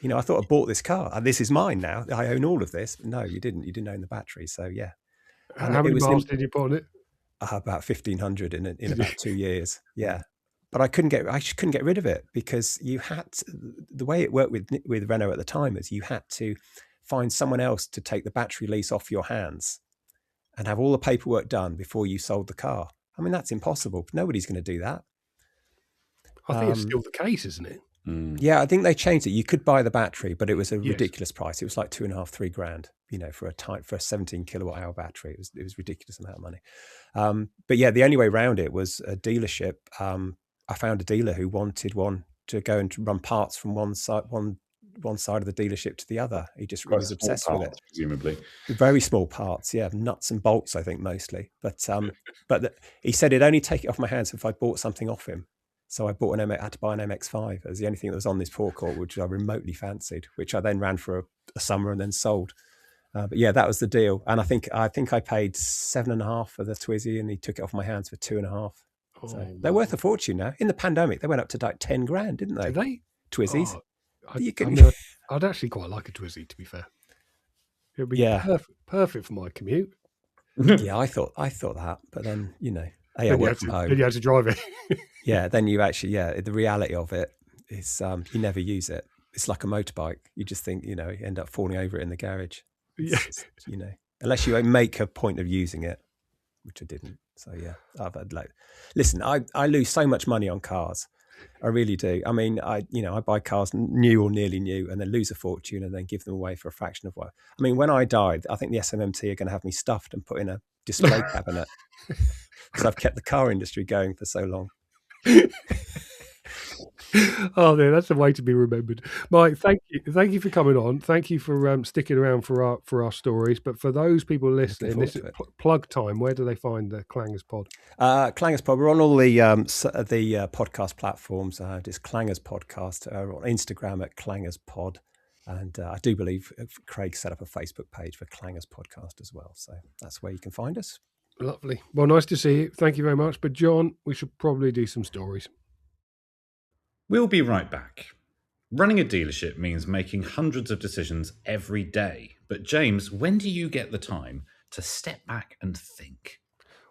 I thought I bought this car and this is mine now. I own all of this. But no, you didn't. You didn't own the battery. So yeah. And how many miles did you put on it? About 1,500 in about 2 years. Yeah. But I couldn't get rid of it, because you had to, the way it worked with Renault at the time is you had to find someone else to take the battery lease off your hands and have all the paperwork done before you sold the car. I mean, that's impossible. Nobody's going to do that. I think it's still the case, isn't it? Yeah, I think they changed it. You could buy the battery, but it was a ridiculous price. It was like $2,500, $3,000, for a 17 kilowatt hour battery. It was ridiculous amount of money. But yeah, the only way around it was a dealership. I found a dealer who wanted one to go and run parts from one side of the dealership to the other. He was obsessed with it. Presumably, very small parts. Yeah, nuts and bolts, I think mostly. But he said he'd only take it off my hands if I bought something off him. So I had to buy an MX-5 as the only thing that was on this forecourt, which I remotely fancied, which I then ran for a summer and then sold. But yeah, that was the deal. And I think I paid $7.5 for the Twizy, and he took it off my hands for $2.5. So they're worth a fortune now. In the pandemic, they went up to like $10,000, didn't they? Did they? Twizzies. I'd actually quite like a Twizy, to be fair. It would be perfect for my commute. Yeah, I thought that, but then I work from home. Then you had to drive it. Yeah, then you actually, the reality of it is you never use it. It's like a motorbike. You just think, you end up falling over it in the garage. It's, unless you make a point of using it, which I didn't. So yeah, listen, I lose so much money on cars. I really do. I mean, I buy cars new or nearly new and then lose a fortune and then give them away for a fraction of what. I mean, when I died, I think the SMMT are going to have me stuffed and put in a display cabinet, because I've kept the car industry going for so long. Oh, yeah, that's a way to be remembered, Mike. Thank you for coming on. Thank you for sticking around for our stories. But for those people listening, this is plug time. Where do they find the Clangers Pod? Clangers Pod. We're on all the podcast platforms. It's Clangers Podcast. On Instagram at Clangers Pod, and I do believe Craig set up a Facebook page for Clangers Podcast as well. So that's where you can find us. Lovely. Well, nice to see you. Thank you very much. But John, we should probably do some stories. We'll be right back. Running a dealership means making hundreds of decisions every day. But James, when do you get the time to step back and think?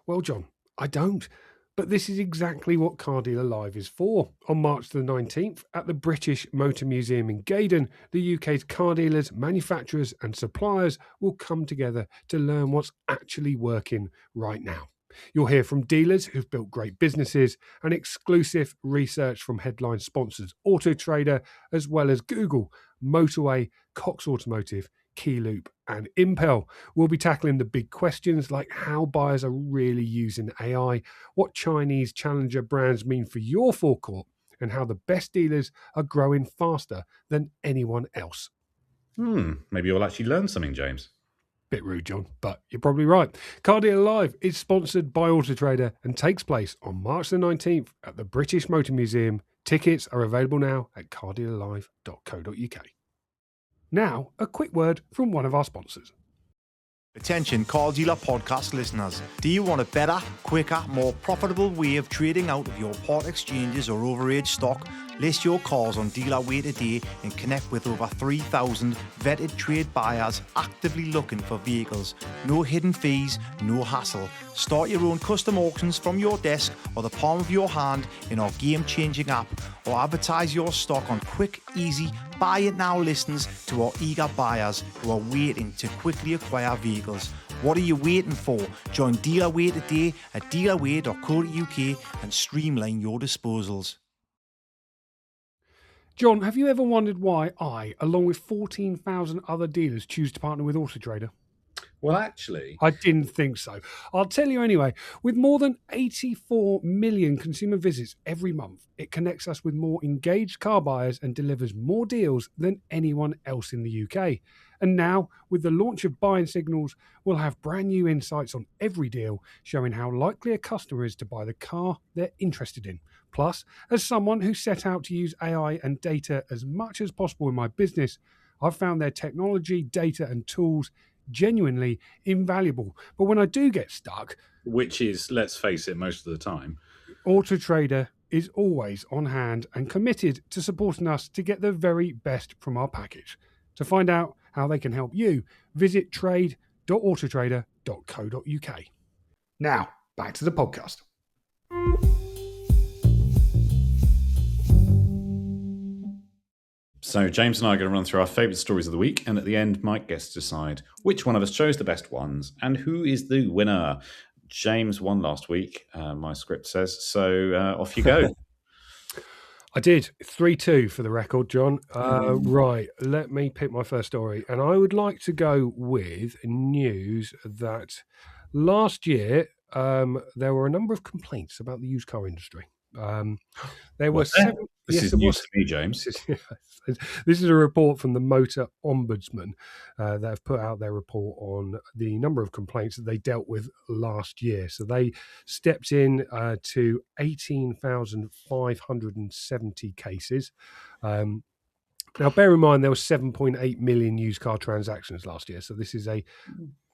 Well, John, I don't. But this is exactly what Car Dealer Live is for. On March the 19th, at the British Motor Museum in Gaydon, the UK's car dealers, manufacturers and suppliers will come together to learn what's actually working right now. You'll hear from dealers who've built great businesses and exclusive research from headline sponsors Auto Trader, as well as Google, Motorway, Cox Automotive, Keyloop and Impel. We'll be tackling the big questions like how buyers are really using AI, what Chinese challenger brands mean for your forecourt, and how the best dealers are growing faster than anyone else. Maybe you'll actually learn something, James. Bit rude, John, but you're probably right. Car Dealer Live is sponsored by Auto Trader and takes place on March the 19th at the British Motor Museum. Tickets are available now at cardealerlive.co.uk. Now, a quick word from one of our sponsors. Attention Car Dealer podcast listeners. Do you want a better, quicker, more profitable way of trading out of your part exchanges or overage stock? List your cars on DealerWay today and connect with over 3,000 vetted trade buyers actively looking for vehicles. No hidden fees, no hassle. Start your own custom auctions from your desk or the palm of your hand in our game-changing app, or advertise your stock on quick, easy, buy it now listings to our eager buyers who are waiting to quickly acquire vehicles. What are you waiting for? Join DealerWay today at dealerway.co.uk and streamline your disposals. John, have you ever wondered why I, along with 14,000 other dealers, choose to partner with Auto Trader? Well, actually, I didn't think so. I'll tell you anyway. With more than 84 million consumer visits every month, it connects us with more engaged car buyers and delivers more deals than anyone else in the UK. And now, with the launch of Buying Signals, we'll have brand new insights on every deal, showing how likely a customer is to buy the car they're interested in. Plus, as someone who set out to use AI and data as much as possible in my business, I've found their technology, data and tools genuinely invaluable. But when I do get stuck, which is, let's face it, most of the time, Auto Trader is always on hand and committed to supporting us to get the very best from our package. To find out how they can help you, visit trade.autotrader.co.uk. Now, back to the podcast. So James and I are going to run through our favourite stories of the week, and at the end, Mike gets to decide which one of us chose the best ones and who is the winner. James won last week, my script says, so off you go. I did 3-2 for the record, John. Right, let me pick my first story, and I would like to go with news that last year there were a number of complaints about the used car industry. There were seven. This is news to me, James. This is a report from the Motor Ombudsman that have put out their report on the number of complaints that they dealt with last year. So they stepped in to 18,570 cases. Now, bear in mind, there were 7.8 million used car transactions last year. So this is a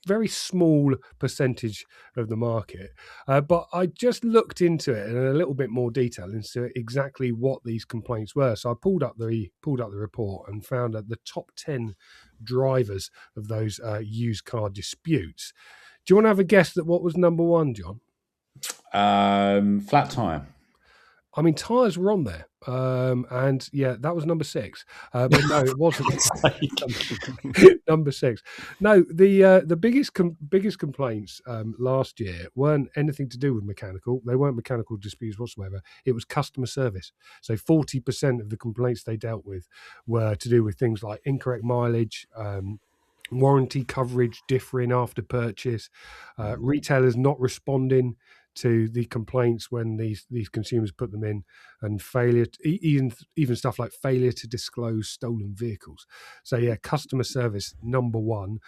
very small percentage of the market. But I just looked into it in a little bit more detail into exactly what these complaints were. So I pulled up the report and found that the top 10 drivers of those used car disputes. Do you want to have a guess at what was number one, John? Flat tyre. I mean, tyres were on there, and yeah, that was number 6. But no, it wasn't. Number 6. No, the biggest complaints last year weren't anything to do with mechanical. They weren't mechanical disputes whatsoever. It was customer service. So 40% of the complaints they dealt with were to do with things like incorrect mileage, warranty coverage differing after purchase, retailers not responding to the complaints when these consumers put them in, and failure, even stuff like failure to disclose stolen vehicles. So yeah, customer service number one.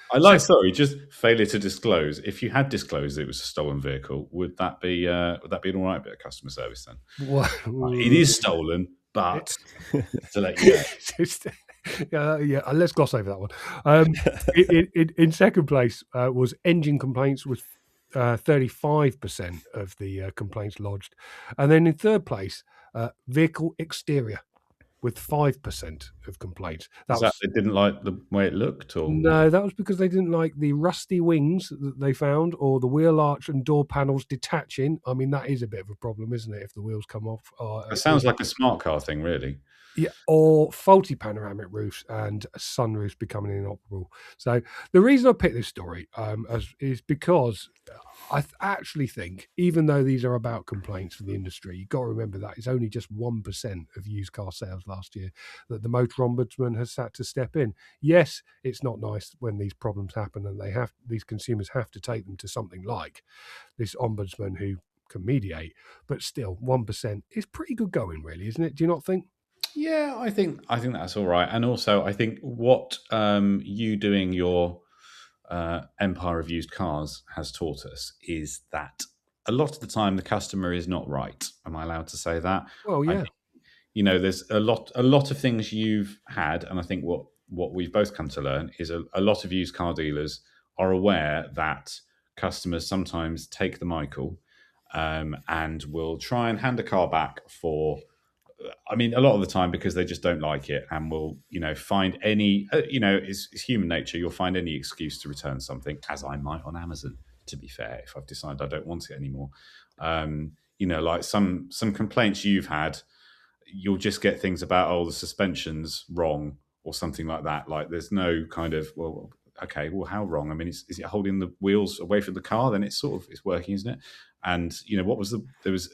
Just failure to disclose. If you had disclosed it was a stolen vehicle, would that be an all right bit of customer service then? It is stolen, but to let you know. Let's gloss over that one. In second place was engine complaints, with 35% of the complaints lodged, and then in third place, vehicle exterior, with 5% of complaints. They didn't like the way it looked, or no, that was because they didn't like the rusty wings that they found, or the wheel arch and door panels detaching. I mean, that is a bit of a problem, isn't it? If the wheels come off, it sounds like a smart car thing, really. Yeah, or faulty panoramic roofs and sunroofs becoming inoperable. So the reason I picked this story is because I actually think, even though these are about complaints from the industry, you've got to remember that it's only just 1% of used car sales last year that the Motor Ombudsman has had to step in. Yes, it's not nice when these problems happen, and these consumers have to take them to something like this ombudsman who can mediate. But still, 1% is pretty good going, really, isn't it? Do you not think? Yeah, I think that's all right. And also, I think what you doing your empire of used cars has taught us is that a lot of the time the customer is not right. Am I allowed to say that? Well, yeah. There's a lot of things you've had, and I think what we've both come to learn is a lot of used car dealers are aware that customers sometimes take the Michael and will try and hand a car back for. I mean, a lot of the time because they just don't like it, and will, find any, it's human nature. You'll find any excuse to return something, as I might on Amazon, to be fair, if I've decided I don't want it anymore. Like some complaints you've had, you'll just get things about, the suspension's wrong or something like that. Like there's no kind of, well, okay, well, how wrong? I mean, is it holding the wheels away from the car? Then it's working, isn't it? And, there was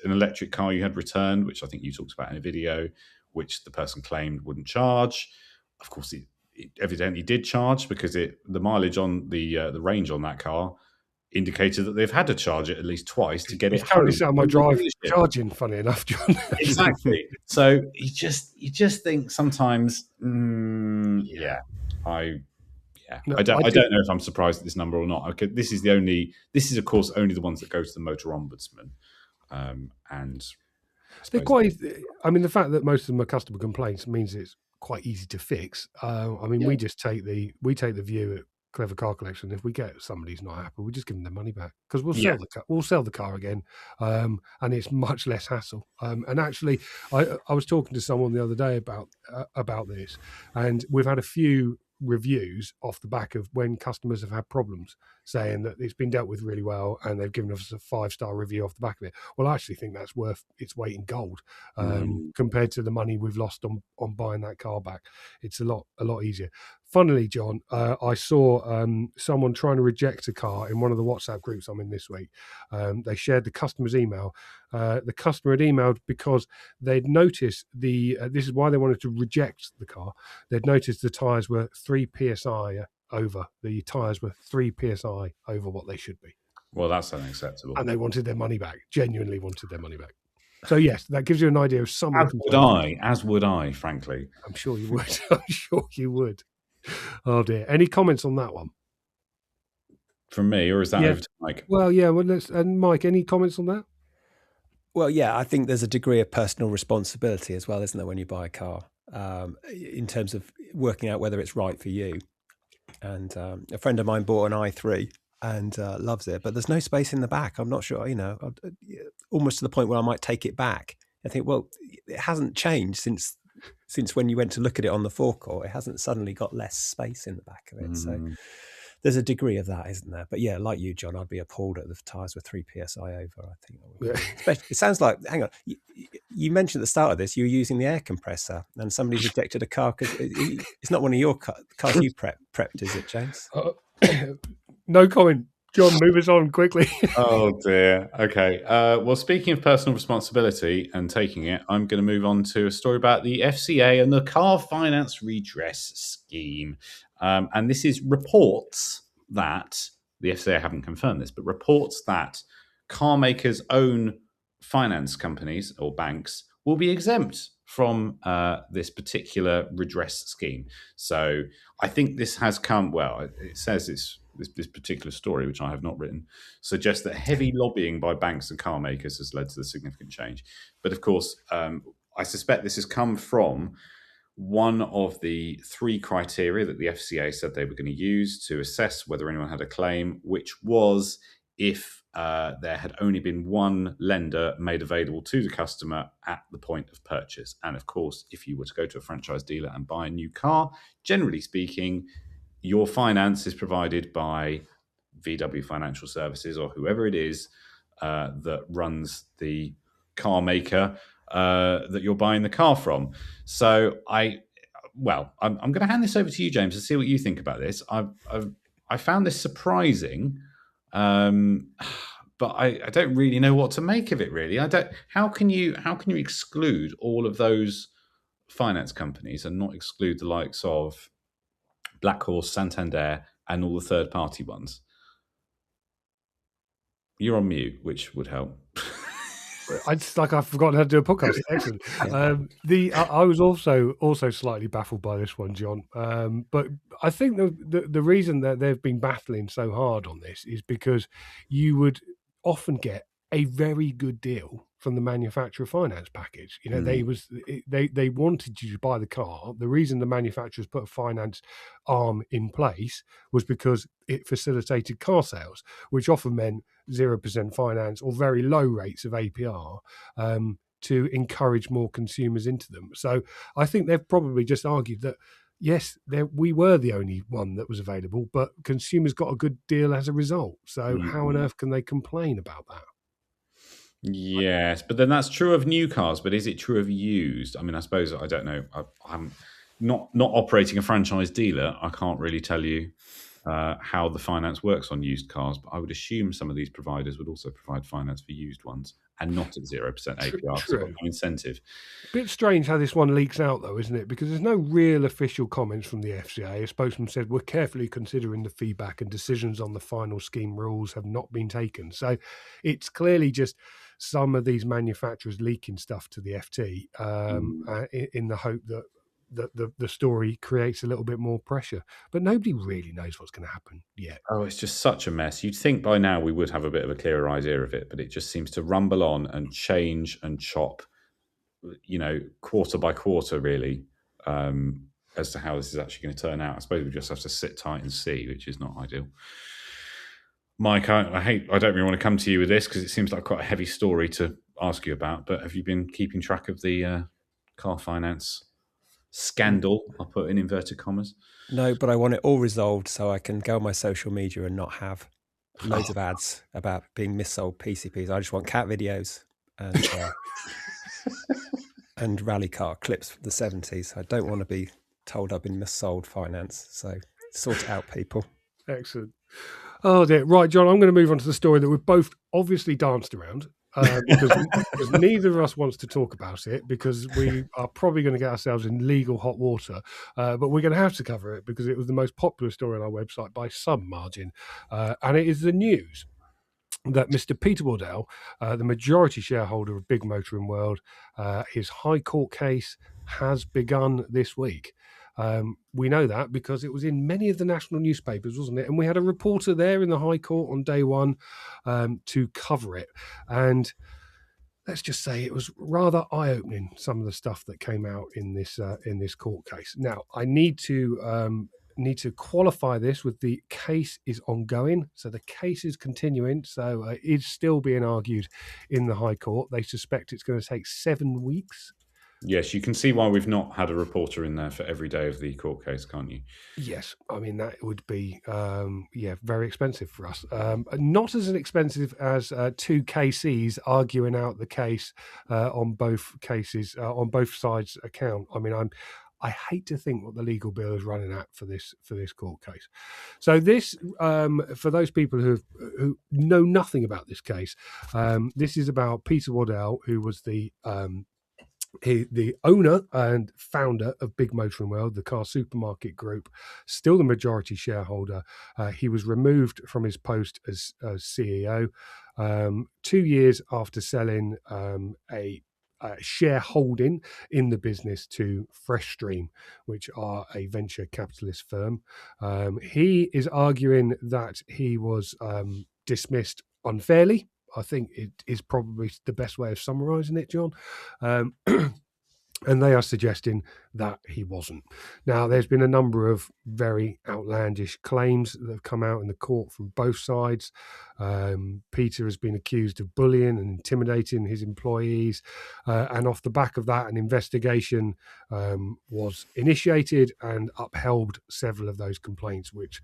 an electric car you had returned, which I think you talked about in a video, which the person claimed wouldn't charge. Of course, it evidently did charge, because the mileage on the range on that car indicated that they've had to charge it at least twice to get it home. Currently on my drive charging, funny enough, John. Exactly. So you just think sometimes, I don't know if I'm surprised at this number or not. Okay, this is of course only the ones that go to the Motor Ombudsman, and they're quite. I mean, the fact that most of them are customer complaints means it's quite easy to fix. We just take the view at Clever Car Collection. If we get somebody's not happy, we just give them their money back, because we'll sell the car again, and it's much less hassle. And actually, I was talking to someone the other day about this, and we've had a few reviews off the back of when customers have had problems, saying that it's been dealt with really well, and they've given us a 5-star review off the back of it. Well, I actually think that's worth its weight in gold compared to the money we've lost on buying that car back. It's a lot easier. Funnily, John, I saw someone trying to reject a car in one of the WhatsApp groups I'm in this week. They shared the customer's email. The customer had emailed because they'd noticed this is why they wanted to reject the car. They'd noticed the tyres were 3 psi over. The tyres were 3 psi over what they should be. Well, that's unacceptable. And they wanted their money back. Genuinely wanted their money back. So yes, that gives you an idea of some. As would I, frankly. I'm sure you would. I'm sure you would. Oh dear. Any comments on that one? From me, or is that over to Mike? Well, yeah. And Mike, any comments on that? Well, yeah, I think there's a degree of personal responsibility as well, isn't there, when you buy a car, in terms of working out whether it's right for you. And a friend of mine bought an i3 and loves it, but there's no space in the back. I'm not sure, almost to the point where I might take it back. I think, well, it hasn't changed since when you went to look at it on the forecourt. It hasn't suddenly got less space in the back of it. So there's a degree of that, isn't there? But yeah, like you, John, I'd be appalled at the tyres with 3 psi over. I think it sounds like, hang on, you mentioned at the start of this you were using the air compressor, and somebody's rejected a car because it's not one of your cars you prepped, is it, James? No comment. John, move us on quickly. Oh dear. Okay. Well, speaking of personal responsibility and taking it, I'm going to move on to a story about the FCA and the car finance redress scheme. And this is reports that the FCA haven't confirmed this, but reports that car makers' own finance companies or banks will be exempt from this particular redress scheme. So I think this has come, well, it says this particular story, which I have not written, suggests that heavy lobbying by banks and car makers has led to the significant change. But of course, I suspect this has come from one of the three criteria that the FCA said they were going to use to assess whether anyone had a claim, which was if there had only been one lender made available to the customer at the point of purchase. And of course, if you were to go to a franchise dealer and buy a new car, generally speaking, your finance is provided by VW Financial Services or whoever it is that runs the car maker that you're buying the car from. So I'm going to hand this over to you, James, to see what you think about this. I found this surprising, but I don't really know what to make of it. Really, I don't. How can you exclude all of those finance companies and not exclude the likes of Black Horse, Santander, and all the third-party ones? You're on mute, which would help. I've forgotten how to do a podcast. Excellent. I was also slightly baffled by this one, John. But I think the reason that they've been battling so hard on this is because you would often get a very good deal from the manufacturer finance package. You know, they wanted you to buy the car. The reason the manufacturers put a finance arm in place was because it facilitated car sales, which often meant 0% finance or very low rates of APR to encourage more consumers into them. So I think they've probably just argued that, yes, we were the only one that was available, but consumers got a good deal as a result. So how on earth can they complain about that? Yes, but then that's true of new cars, but is it true of used? I mean, I suppose, I don't know. I'm not operating a franchise dealer. I can't really tell you how the finance works on used cars, but I would assume some of these providers would also provide finance for used ones and not at 0% APR. So no incentive. Bit strange how this one leaks out, though, isn't it? Because there's no real official comments from the FCA. A spokesman said, "We're carefully considering the feedback and decisions on the final scheme rules have not been taken." So it's clearly just some of these manufacturers leaking stuff to the FT in the hope that the story creates a little bit more pressure. But nobody really knows what's going to happen yet. Oh, it's just such a mess. You'd think by now we would have a bit of a clearer idea of it, but it just seems to rumble on and change and chop, quarter by quarter, really, as to how this is actually going to turn out. I suppose we just have to sit tight and see, which is not ideal. Mike, I don't really want to come to you with this because it seems like quite a heavy story to ask you about, but have you been keeping track of the car finance scandal? I'll put in inverted commas. No, but I want it all resolved so I can go on my social media and not have loads of ads about being missold PCPs. I just want cat videos and and rally car clips from the 70s. I don't want to be told I've been missold finance. So sort it out, people. Excellent. Oh dear. Right, John, I'm going to move on to the story that we've both obviously danced around. Because neither of us wants to talk about it because we are probably going to get ourselves in legal hot water, but we're going to have to cover it because it was the most popular story on our website by some margin, and it is the news that Mr. Peter Waddell, the majority shareholder of Big Motoring World, his High Court case has begun this week. We know that because it was in many of the national newspapers, wasn't it? And we had a reporter there in the High Court on day one to cover it. And let's just say it was rather eye-opening, some of the stuff that came out in this court case. Now, I need to qualify this with the case is ongoing. So the case is continuing. So it is still being argued in the High Court. They suspect it's going to take 7 weeks. Yes, you can see why we've not had a reporter in there for every day of the court case, can't you? Yes, I mean, that would be, very expensive for us. Not as expensive as two KCs arguing out the case on both cases, on both sides' account. I mean, I hate to think what the legal bill is running at for this court case. So this, for those people who know nothing about this case, this is about Peter Waddell, who was the The owner and founder of Big Motoring World, the car supermarket group, still the majority shareholder. He was removed from his post as CEO 2 years after selling a shareholding in the business to Freshstream, which are a venture capitalist firm. He is arguing that he was dismissed unfairly. I think it is probably the best way of summarising it, John. And they are suggesting that he wasn't. Now, there's been a number of very outlandish claims that have come out in the court from both sides. Peter has been accused of bullying and intimidating his employees. And off the back of that, an investigation was initiated and upheld several of those complaints, which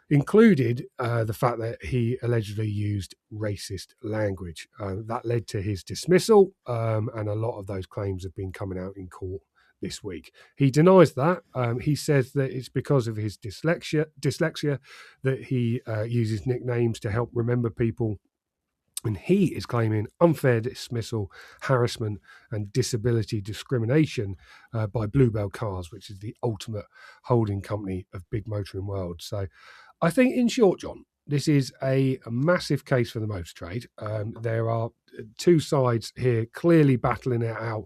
included the fact that he allegedly used racist language. That led to his dismissal, and a lot of those claims have been coming out in court this week. He denies that. He says that it's because of his dyslexia that he uses nicknames to help remember people. And he is claiming unfair dismissal, harassment, and disability discrimination by Bluebell Cars, which is the ultimate holding company of Big Motoring World. So I think, in short, John, this is a massive case for the motor trade. There are two sides here clearly battling it out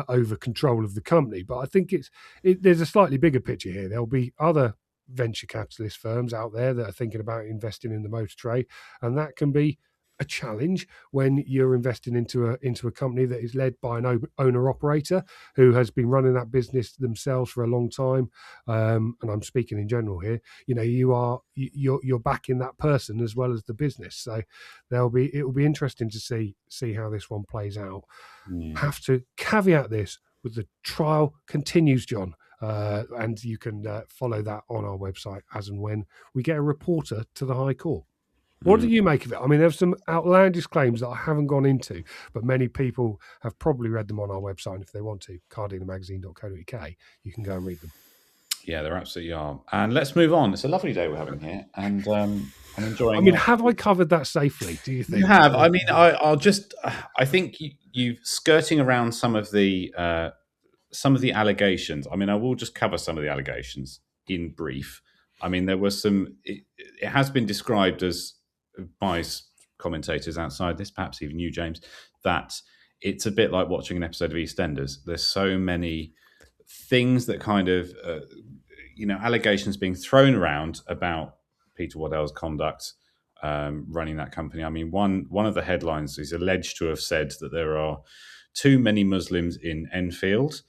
over control of the company. But I think there's a slightly bigger picture here. There'll be other venture capitalist firms out there that are thinking about investing in the motor trade, and that can be a challenge when you're investing into a company that is led by an owner operator who has been running that business themselves for a long time. And I'm speaking in general here. You know, you're backing that person as well as the business. So it will be interesting to see how this one plays out. Have to caveat this with the trial continues, John. And you can follow that on our website as and when we get a reporter to the High Court. What do you make of it? I mean, there's some outlandish claims that I haven't gone into, but many people have probably read them on our website. And if they want to, cardealermagazine.co.uk, you can go and read them. Yeah, there absolutely are. And let's move on. It's a lovely day we're having here, and I'm enjoying. I mean, have I covered that safely? Do you think you have? I mean, I think you've skirting around some of the allegations. I mean, I will just cover some of the allegations in brief. I mean, there was some. It has been described as by commentators outside this, perhaps even you, James, that it's a bit like watching an episode of EastEnders. There's so many things that kind of, allegations being thrown around about Peter Waddell's conduct running that company. I mean, one of the headlines is alleged to have said that there are too many Muslims in Enfield.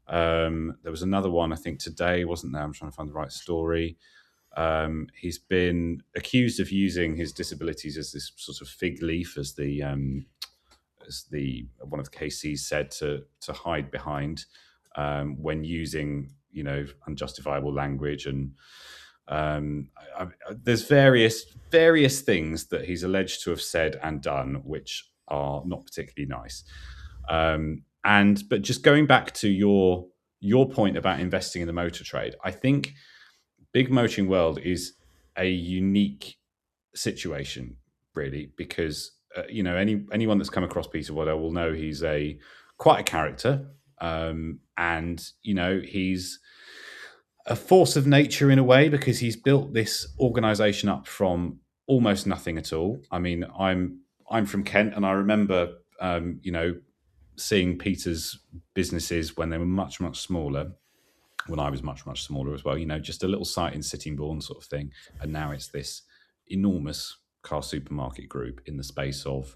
There was another one, I think, today, wasn't there? I'm trying to find the right story. He's been accused of using his disabilities as this sort of fig leaf, as the one of the KCs said, to hide behind when using unjustifiable language, and there's various things that he's alleged to have said and done which are not particularly nice. But just going back to your point about investing in the motor trade, I think Big Motoring World is a unique situation, really, because anyone that's come across Peter Waddell will know he's quite a character, and he's a force of nature in a way, because he's built this organisation up from almost nothing at all. I mean, I'm from Kent, and I remember seeing Peter's businesses when they were much, much smaller. When I was much, much smaller as well, just a little site in Sittingbourne sort of thing. And now it's this enormous car supermarket group in the space of,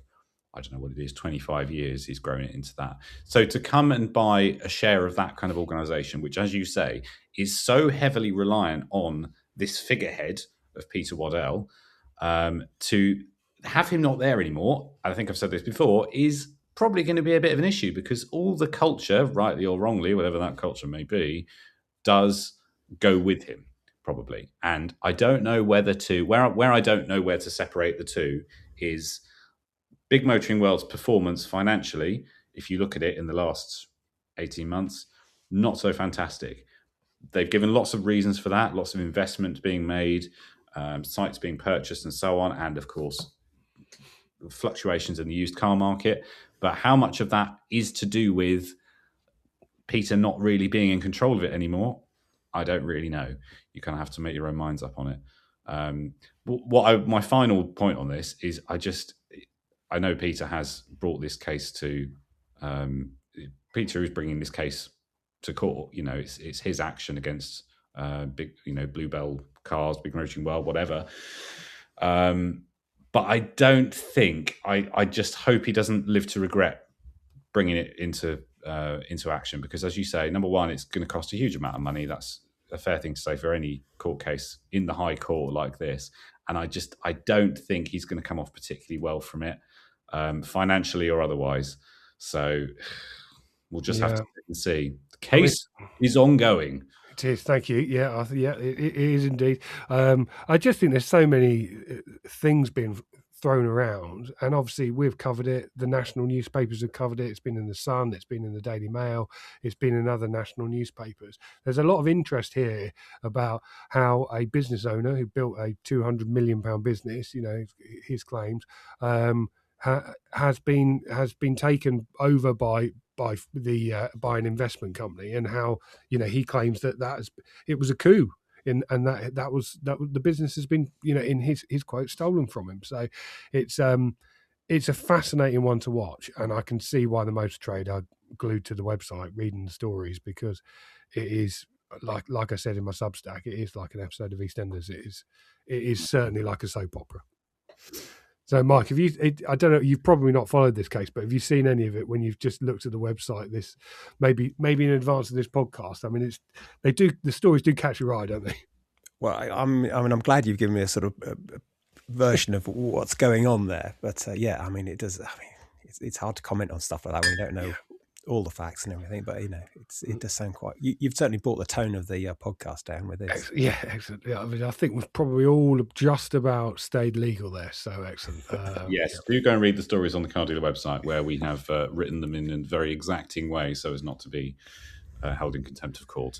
I don't know what it is, 25 years, he's grown it into that. So to come and buy a share of that kind of organisation, which, as you say, is so heavily reliant on this figurehead of Peter Waddell, to have him not there anymore, I think I've said this before, is probably going to be a bit of an issue, because all the culture, rightly or wrongly, whatever that culture may be, does go with him, probably. And I don't know where I don't know where to separate the two is Big Motoring World's performance financially. If you look at it in the last 18 months, not so fantastic. They've given lots of reasons for that, lots of investment being made, sites being purchased and so on, and of course, fluctuations in the used car market. But how much of that is to do with Peter not really being in control of it anymore, I don't really know. You kind of have to make your own minds up on it. My final point on this is I know Peter has brought this case to Peter is bringing this case to court. It's his action against big, Bluebell cars, Big Motoring World, whatever. But I don't think. I just hope he doesn't live to regret bringing it into action, because, as you say, number one, it's going to cost a huge amount of money. That's a fair thing to say for any court case in the High Court like this. And I don't think he's going to come off particularly well from it, financially or otherwise. So we'll just have to wait and see. The case is ongoing. It is. Thank you. Yeah, it is indeed. I just think there's so many things being thrown around, and obviously we've covered it. The national newspapers have covered it. It's been in the Sun. It's been in the Daily Mail. It's been in other national newspapers. There's a lot of interest here about how a business owner who built a £200 million business, his claims, has been taken over by an investment company, and how he claims that it was a coup, and that was the business has been in his quote stolen from him. So it's a fascinating one to watch, and I can see why the Motor Trade are glued to the website reading the stories, because it is like I said in my Substack, it is like an episode of EastEnders. It is certainly like a soap opera. So, Mike, I don't know, you've probably not followed this case, but have you seen any of it when you've just looked at the website? This maybe in advance of this podcast. I mean, the stories do catch your eye, don't they? Well, I'm glad you've given me a sort of version of what's going on there. But it does. It's hard to comment on stuff like that when you don't know all the facts and everything. But it does sound quite. You've certainly brought the tone of the podcast down with this. Yeah, excellent. Yeah, I mean, I think we've probably all just about stayed legal there. So excellent. Yes, do go and read the stories on the Car Dealer website, where we have written them in a very exacting way, so as not to be held in contempt of court.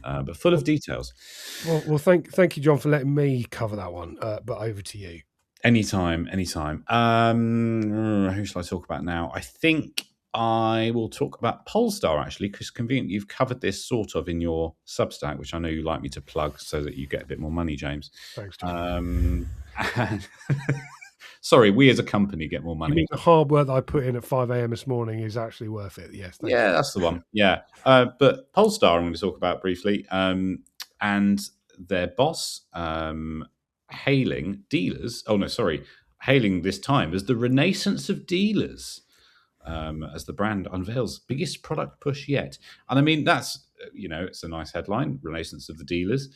But full of details. Well, thank you, John, for letting me cover that one. But over to you. Anytime. Who shall I talk about now? I think I will talk about Polestar, actually, because conveniently you've covered this sort of in your Substack, which I know you like me to plug so that you get a bit more money, James. Thanks, John. Sorry, we as a company get more money. You mean the hard work that I put in at 5 a.m. this morning is actually worth it? Yes. Thank you. That's the one. Yeah. But Polestar I'm going to talk about briefly, and their boss hailing this time as the renaissance of dealers, as the brand unveils biggest product push yet. And I mean, that's, it's a nice headline, renaissance of the dealers,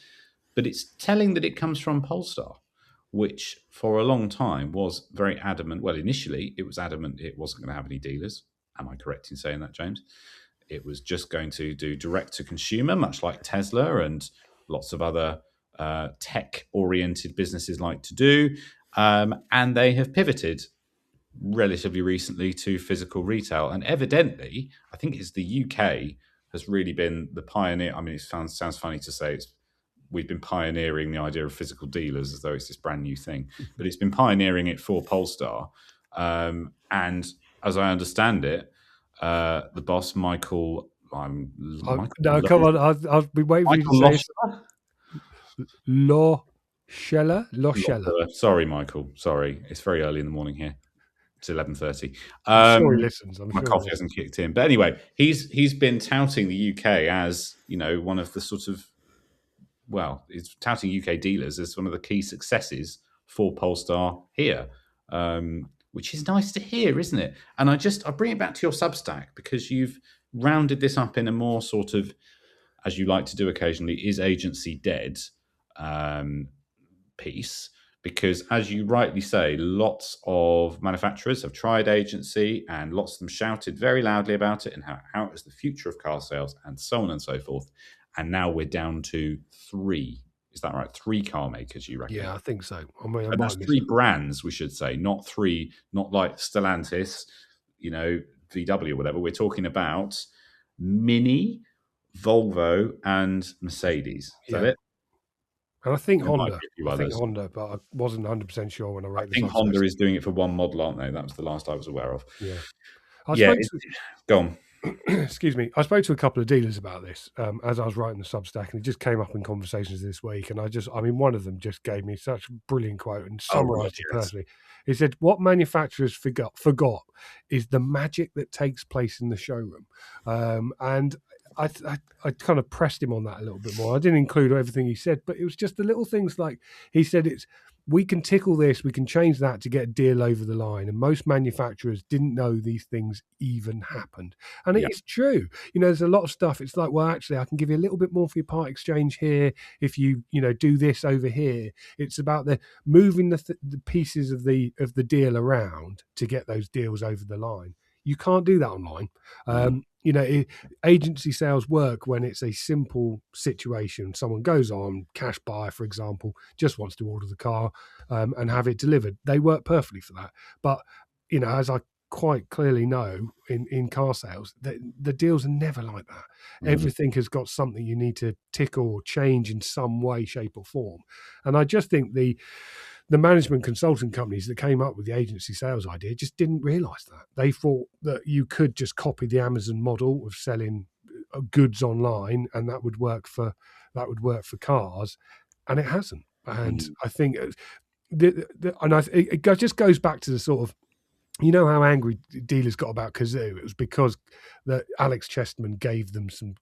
but it's telling that it comes from Polestar, which for a long time was very adamant. Well, initially it was adamant it wasn't going to have any dealers. Am I correct in saying that, James? It was just going to do direct to consumer, much like Tesla and lots of other tech-oriented businesses like to do. And they have pivoted relatively recently to physical retail. And evidently, I think it's the UK has really been the pioneer. I mean, it sounds funny to say we've been pioneering the idea of physical dealers as though it's this brand new thing, but it's been pioneering it for Polestar. And as I understand it, the boss, Michael... No, come on. I'll be waiting for you to say Loscheller. Sorry, Michael. Sorry. It's very early in the morning here. It's 11:30. I'm sure he listens. My coffee hasn't kicked in. But anyway, he's been touting the UK as, one of the sort of, he's touting UK dealers as one of the key successes for Polestar here, which is nice to hear, isn't it? And I bring it back to your Substack, because you've rounded this up in a more sort of, as you like to do occasionally, is agency dead piece, because, as you rightly say, lots of manufacturers have tried agency, and lots of them shouted very loudly about it and how it was the future of car sales and so on and so forth. And now we're down to 3. Is that right? 3 car makers, you reckon? Yeah, I think so. I mean, that's 3 brands, we should say, not like Stellantis, VW or whatever. We're talking about Mini, Volvo, and Mercedes. Is that it? And I think Honda, but I wasn't 100% sure when I wrote this. I think Honda is doing it for one model, aren't they? That was the last I was aware of. Yeah. Go on. excuse me, I spoke to a couple of dealers about this as I was writing the Substack, and it just came up in conversations this week. And one of them just gave me such a brilliant quote and summarised it perfectly. He said, "What manufacturers forgot is the magic that takes place in the showroom." And I kind of pressed him on that a little bit more. I didn't include everything he said, but it was just the little things like he said, we can tickle this, we can change that to get a deal over the line. And most manufacturers didn't know these things even happened. And it is true. There's a lot of stuff. It's like, well, actually, I can give you a little bit more for your part exchange here if you do this over here. It's about the moving the pieces of the deal around to get those deals over the line. You can't do that online. Agency sales work when it's a simple situation. Someone goes on, cash buyer, for example, just wants to order the car and have it delivered. They work perfectly for that. But, as I quite clearly know in car sales, the deals are never like that. Everything has got something you need to tickle or change in some way, shape or form. And I just think the management consulting companies that came up with the agency sales idea just didn't realize that. They thought that you could just copy the Amazon model of selling goods online and that would work for cars, and it hasn't. And I think it just goes back to the sort of, how angry dealers got about Kazoo. It was because that Alex Chesterman gave them some,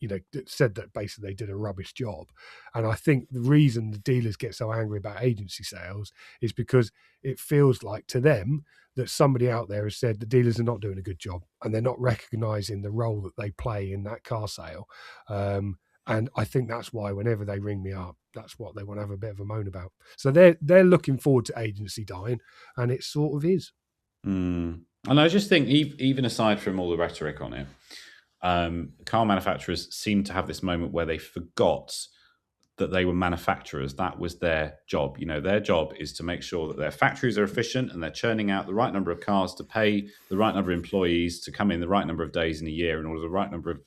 said that basically they did a rubbish job. And I think the reason the dealers get so angry about agency sales is because it feels like to them that somebody out there has said the dealers are not doing a good job and they're not recognizing the role that they play in that car sale. And I think that's why whenever they ring me up, that's what they want to have a bit of a moan about. So they're looking forward to agency dying, and it sort of is. And I just think, even aside from all the rhetoric on it, car manufacturers seem to have this moment where they forgot that they were manufacturers. That was their job. Their job is to make sure that their factories are efficient and they're churning out the right number of cars to pay the right number of employees to come in the right number of days in a year and order the right number of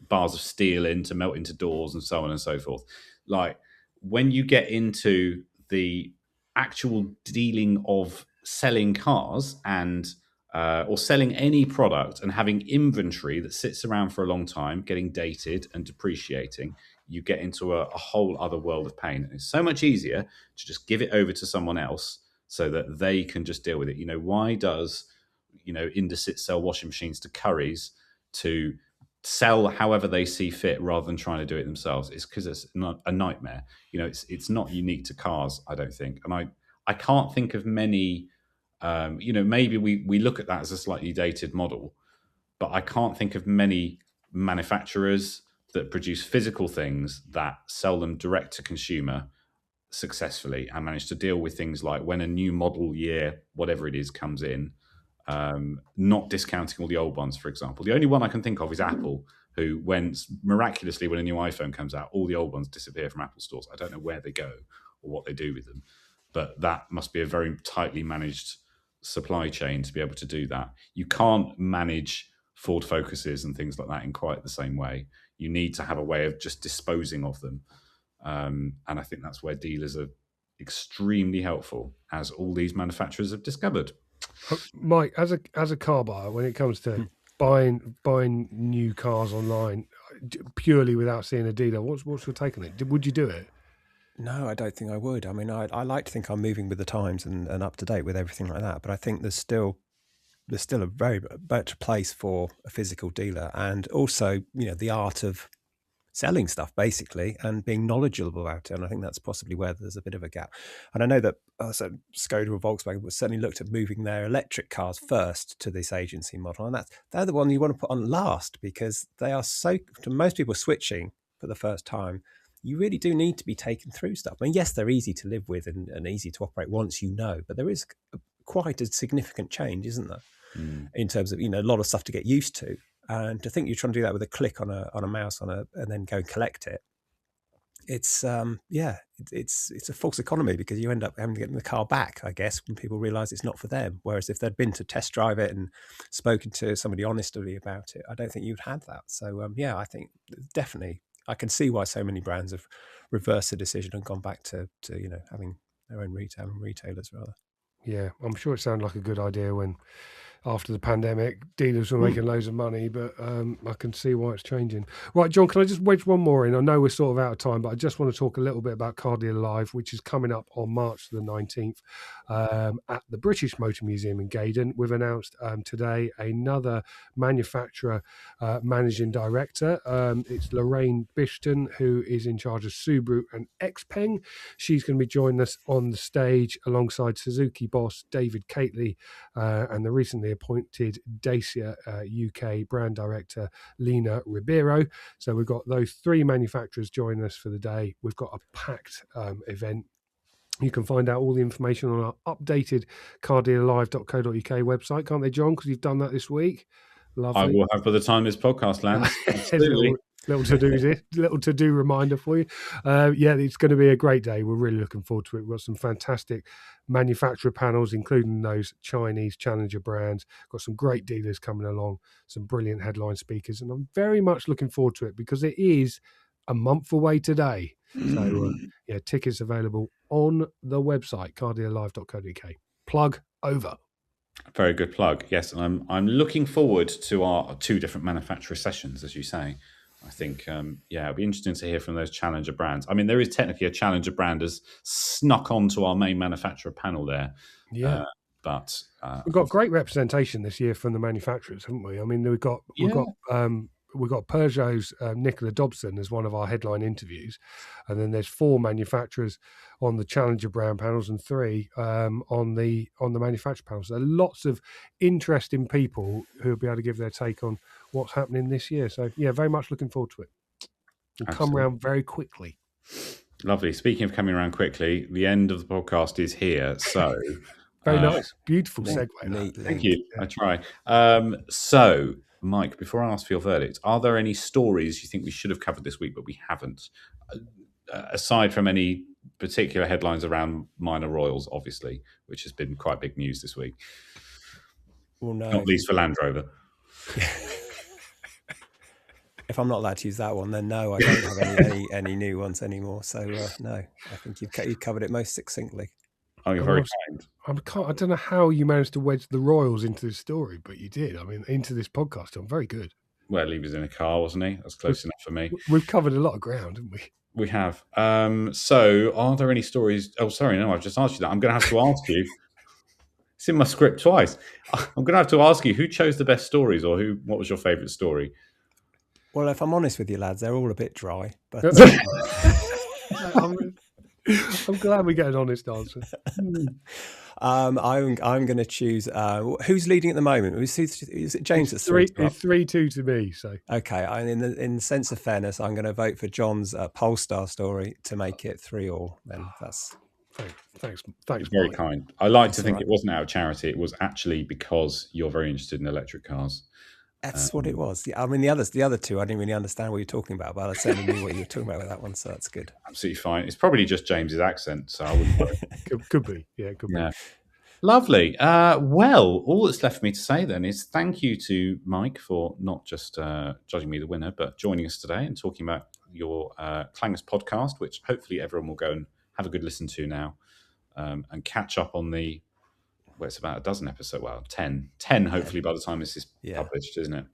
bars of steel in to melt into doors and so on and so forth. Like, when you get into the actual dealing of selling cars and or selling any product and having inventory that sits around for a long time, getting dated and depreciating, you get into a whole other world of pain. And it's so much easier to just give it over to someone else so that they can just deal with it. Why does Indesit sell washing machines to Currys to sell however they see fit rather than trying to do it themselves? It's because it's not a nightmare. It's not unique to cars, I don't think. And I can't think of many. Maybe we look at that as a slightly dated model, but I can't think of many manufacturers that produce physical things that sell them direct to consumer successfully and manage to deal with things like when a new model year, whatever it is, comes in, not discounting all the old ones, for example. The only one I can think of is Apple, who miraculously, when a new iPhone comes out, all the old ones disappear from Apple stores. I don't know where they go or what they do with them, but that must be a very tightly managed supply chain to be able to do that. You can't manage Ford Focuses and things like that in quite the same way. You need to have a way of just disposing of them. And I think that's where dealers are extremely helpful, as all these manufacturers have discovered. Mike, as a car buyer, when it comes to buying new cars online purely without seeing a dealer, what's your take on it? Would you do it? No, I don't think I would. I mean, I like to think I'm moving with the times and up to date with everything like that. But I think there's still a very much place for a physical dealer, and also, the art of selling stuff basically and being knowledgeable about it. And I think that's possibly where there's a bit of a gap. And I know that Skoda or Volkswagen was certainly looked at moving their electric cars first to this agency model, and they're the one you want to put on last, because they are so, to most people switching for the first time, you really do need to be taken through stuff. I mean, yes, they're easy to live with and easy to operate once but there is quite a significant change, isn't there? In terms of, a lot of stuff to get used to. And to think you're trying to do that with a click on a mouse and then go and collect it, it's a false economy, because you end up having to get the car back, I guess, when people realise it's not for them. Whereas if they'd been to test drive it and spoken to somebody honestly about it, I don't think you'd had that. So I think definitely I can see why so many brands have reversed the decision and gone back to having their own retailers rather. Yeah, I'm sure it sounded like a good idea when after the pandemic. Dealers were making loads of money, but I can see why it's changing. Right, John, can I just wedge one more in? I know we're sort of out of time, but I just want to talk a little bit about Car Dealer Live, which is coming up on March the 19th at the British Motor Museum in Gaydon. We've announced today another manufacturer managing director. It's Lorraine Bishton, who is in charge of Subaru and Xpeng. She's going to be joining us on the stage alongside Suzuki boss David Cately and the recently appointed Dacia UK brand director Lena Ribeiro. So we've got those three manufacturers joining us for the day. We've got a packed event. You can find out all the information on our updated cardealerlive.co.uk website, can't they, John? Because you've done that this week. Lovely. I will have by the time this podcast lands. Absolutely. little to do reminder for you. Yeah, it's going to be a great day. We're really looking forward to it. We've got some fantastic manufacturer panels, including those Chinese challenger brands. Got some great dealers coming along, some brilliant headline speakers, and I'm very much looking forward to it because it is a month away today. So yeah, tickets available on the website cardealerlive.co.uk. Plug over. Very good plug. Yes, and I'm looking forward to our two different manufacturer sessions, as you say. I think, it'll be interesting to hear from those challenger brands. I mean, there is technically a challenger brand has snuck onto our main manufacturer panel there. Yeah. But we've got great representation this year from the manufacturers, haven't we? I mean, we've got Peugeot's Nicola Dobson as one of our headline interviews, and then there's 4 manufacturers on the challenger brand panels and 3 on the manufacturer panels. So lots of interesting people who will be able to give their take on what's happening this year. So yeah, very much looking forward to it. We'll come around very quickly. Lovely. Speaking of coming around quickly, the end of the podcast is here. So very nice, beautiful segue. Thank you. Yeah. I try. So, Mike, before I ask for your verdict, are there any stories you think we should have covered this week but we haven't? Aside from any particular headlines around minor royals, obviously, which has been quite big news this week. Well, no. Not least for Land Rover. If I'm not allowed to use that one, then no, I don't have any new ones anymore. So no, I think you've covered it most succinctly. Oh, you're very kind. I don't know how you managed to wedge the Royals into this story, but you did. I mean, into this podcast. I'm very good. Well, he was in a car, wasn't he? That's close enough for me. We've covered a lot of ground, haven't we? We have. So, are there any stories? Oh, sorry, no, I've just asked you that. I'm going to have to ask you. It's in my script twice. I'm going to have to ask you who chose the best stories, or what was your favourite story? Well, if I'm honest with you, lads, they're all a bit dry. But I'm glad we get an honest answer. I'm going to choose. Who's leading at the moment? Is it James? It's 3-2 to me. So okay. In the sense of fairness, I'm going to vote for John's Polestar story to make it 3-3. Then that's thanks. Very kind. I like to think it wasn't out of charity. It was actually because you're very interested in electric cars. That's what it was. Yeah, I mean, the other two, I didn't really understand what you're talking about, but I certainly knew what you were talking about with that one, so that's good. Absolutely fine. It's probably just James's accent, so I wouldn't worry. Could be. Yeah, could be. Lovely. Well, all that's left for me to say then is thank you to Mike for not just judging me the winner, but joining us today and talking about your Clangers podcast, which hopefully everyone will go and have a good listen to now and catch up on the... Well, it's about a dozen episodes. Well, 10 hopefully by the time this is published, isn't it?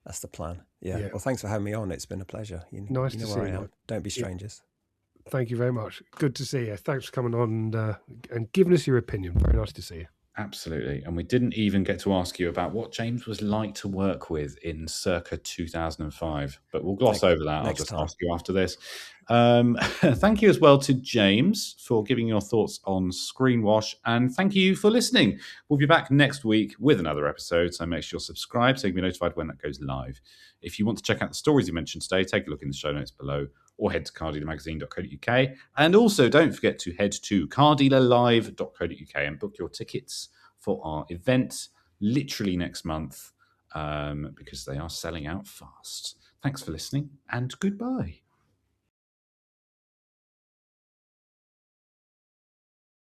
That's the plan. Yeah. Well, thanks for having me on. It's been a pleasure. Nice to see you. Don't be strangers. Thank you very much. Good to see you. Thanks for coming on and giving us your opinion. Very nice to see you. Absolutely. And we didn't even get to ask you about what James was like to work with in circa 2005, but we'll gloss over that. I'll just ask you after this. Thank you as well to James for giving your thoughts on Screenwash, and thank you for listening. We'll be back next week with another episode, so make sure you're subscribed so you can be notified when that goes live. If you want to check out the stories you mentioned today, take a look in the show notes below, or head to cardealermagazine.co.uk. And also don't forget to head to cardealerlive.co.uk and book your tickets for our event literally next month because they are selling out fast. Thanks for listening and goodbye.